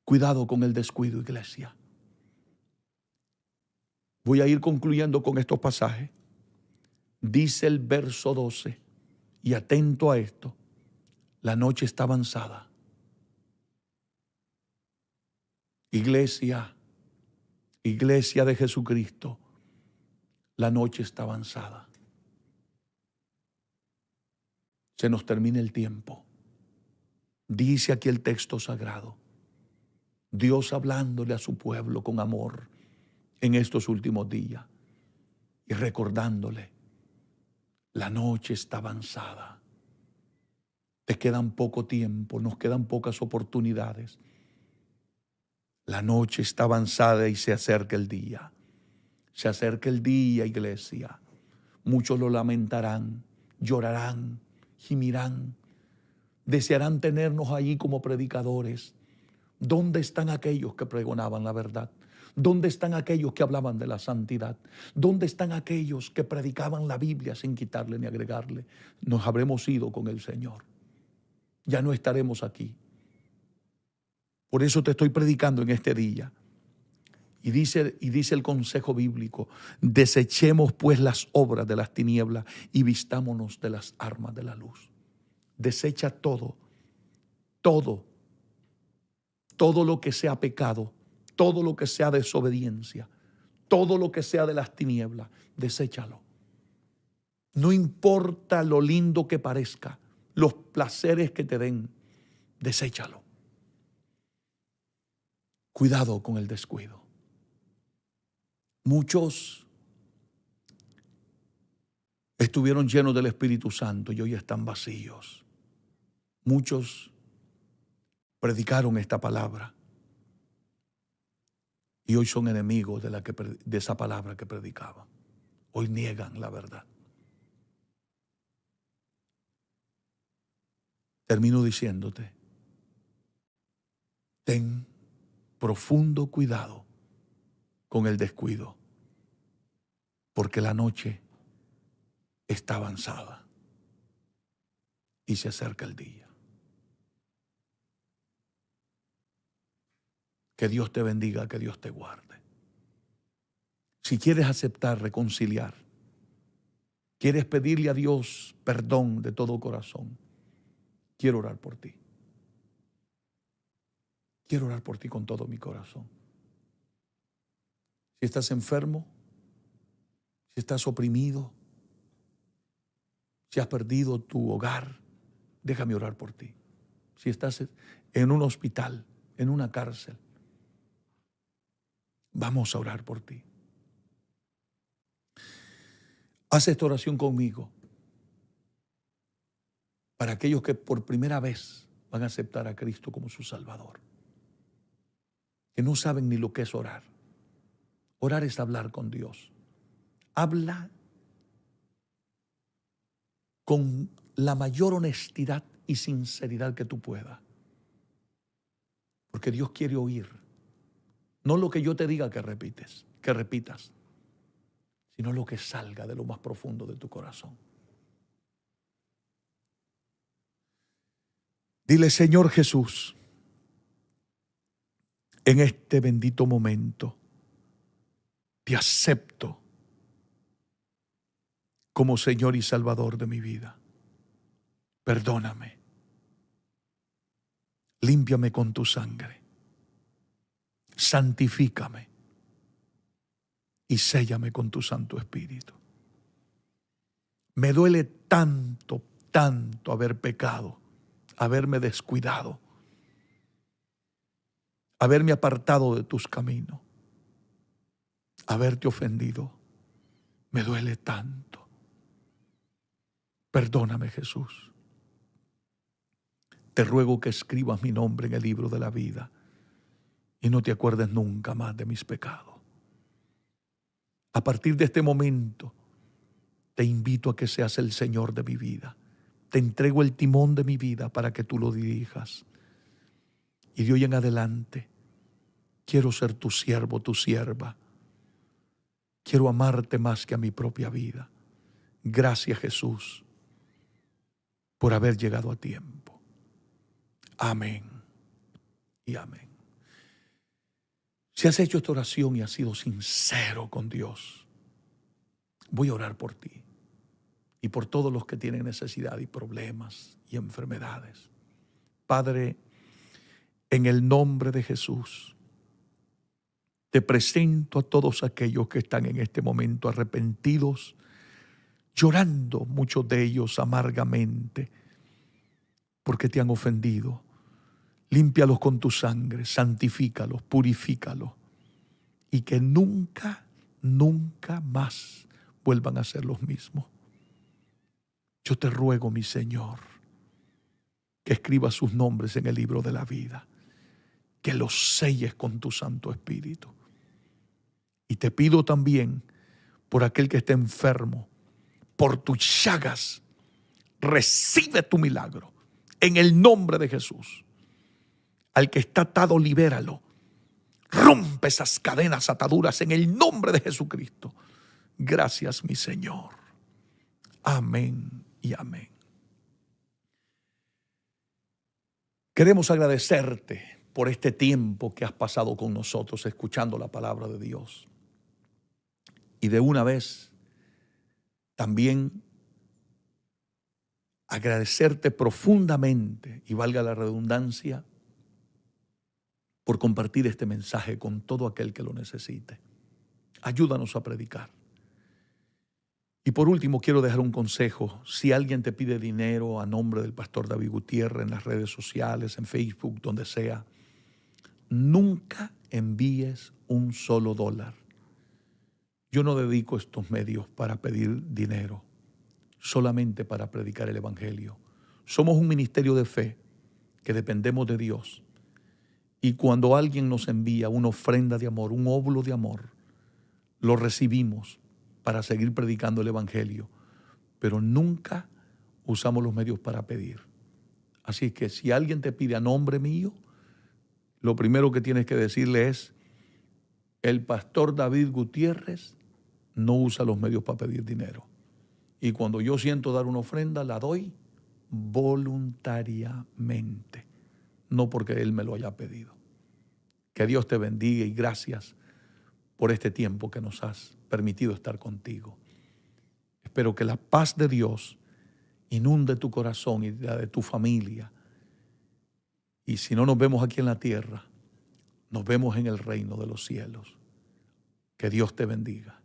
Cuidado con el descuido, iglesia. Voy a ir concluyendo con estos pasajes. Dice el verso 12, y atento a esto, la noche está avanzada. Iglesia, iglesia de Jesucristo, la noche está avanzada. Se nos termina el tiempo. Dice aquí el texto sagrado, Dios hablándole a su pueblo con amor en estos últimos días y recordándole, la noche está avanzada. Te quedan poco tiempo, nos quedan pocas oportunidades. La noche está avanzada y se acerca el día. Se acerca el día, iglesia. Muchos lo lamentarán, llorarán, gimirán. Desearán tenernos allí como predicadores. ¿Dónde están aquellos que pregonaban la verdad? ¿Dónde están aquellos que hablaban de la santidad? ¿Dónde están aquellos que predicaban la Biblia sin quitarle ni agregarle? Nos habremos ido con el Señor. Ya no estaremos aquí. Por eso te estoy predicando en este día. Y dice el consejo bíblico, desechemos pues las obras de las tinieblas y vistámonos de las armas de la luz. Desecha todo lo que sea pecado, todo lo que sea desobediencia, todo lo que sea de las tinieblas, deséchalo. No importa lo lindo que parezca, los placeres que te den, deséchalo. Cuidado con el descuido. Muchos estuvieron llenos del Espíritu Santo y hoy están vacíos. Muchos predicaron esta palabra Y hoy son enemigos de esa palabra que predicaban. Hoy niegan la verdad. Termino diciéndote, ten profundo cuidado con el descuido, porque la noche está avanzada y se acerca el día. Que Dios te bendiga, que Dios te guarde. Si quieres aceptar, reconciliar, quieres pedirle a Dios perdón de todo corazón, quiero orar por ti. Quiero orar por ti con todo mi corazón. Si estás enfermo, si estás oprimido, si has perdido tu hogar, déjame orar por ti. Si estás en un hospital, en una cárcel, vamos a orar por ti. Haz esta oración conmigo para aquellos que por primera vez van a aceptar a Cristo como su Salvador, que no saben ni lo que es orar. Orar es hablar con Dios. Habla con la mayor honestidad y sinceridad que tú puedas, porque Dios quiere oír, no lo que yo te diga que repitas, sino lo que salga de lo más profundo de tu corazón. Dile: Señor Jesús, en este bendito momento te acepto como Señor y Salvador de mi vida. Perdóname. Límpiame con tu sangre. Santifícame y séllame con tu Santo Espíritu. Me duele tanto, tanto haber pecado, haberme descuidado, haberme apartado de tus caminos, haberte ofendido. Me duele tanto. Perdóname, Jesús. Te ruego que escribas mi nombre en el libro de la vida y no te acuerdes nunca más de mis pecados. A partir de este momento, te invito a que seas el Señor de mi vida. Te entrego el timón de mi vida para que tú lo dirijas. Y de hoy en adelante, quiero ser tu siervo, tu sierva. Quiero amarte más que a mi propia vida. Gracias, Jesús, por haber llegado a tiempo. Amén y amén. Si has hecho esta oración y has sido sincero con Dios, voy a orar por ti y por todos los que tienen necesidad y problemas y enfermedades. Padre, en el nombre de Jesús, te presento a todos aquellos que están en este momento arrepentidos, llorando, muchos de ellos amargamente, porque te han ofendido. Límpialos con tu sangre, santifícalos, purifícalos, y que nunca, nunca más vuelvan a ser los mismos. Yo te ruego, mi Señor, que escribas sus nombres en el libro de la vida, que los selles con tu Santo Espíritu. Y te pido también por aquel que esté enfermo, por tus llagas, recibe tu milagro en el nombre de Jesús. Al que está atado, libéralo. Rompe esas cadenas, ataduras en el nombre de Jesucristo. Gracias, mi Señor. Amén y amén. Queremos agradecerte por este tiempo que has pasado con nosotros escuchando la palabra de Dios. Y de una vez también agradecerte profundamente, y valga la redundancia, por compartir este mensaje con todo aquel que lo necesite. Ayúdanos a predicar. Y por último, quiero dejar un consejo. Si alguien te pide dinero a nombre del pastor David Gutiérrez en las redes sociales, en Facebook, donde sea, nunca envíes un solo dólar. Yo no dedico estos medios para pedir dinero, solamente para predicar el evangelio. Somos un ministerio de fe que dependemos de Dios. Y cuando alguien nos envía una ofrenda de amor, un óvulo de amor, lo recibimos para seguir predicando el Evangelio, pero nunca usamos los medios para pedir. Así que si alguien te pide a nombre mío, lo primero que tienes que decirle es: el pastor David Gutiérrez no usa los medios para pedir dinero. Y cuando yo siento dar una ofrenda, la doy voluntariamente, no porque él me lo haya pedido. Que Dios te bendiga y gracias por este tiempo que nos has permitido estar contigo. Espero que la paz de Dios inunde tu corazón y la de tu familia. Y si no nos vemos aquí en la tierra, nos vemos en el reino de los cielos. Que Dios te bendiga.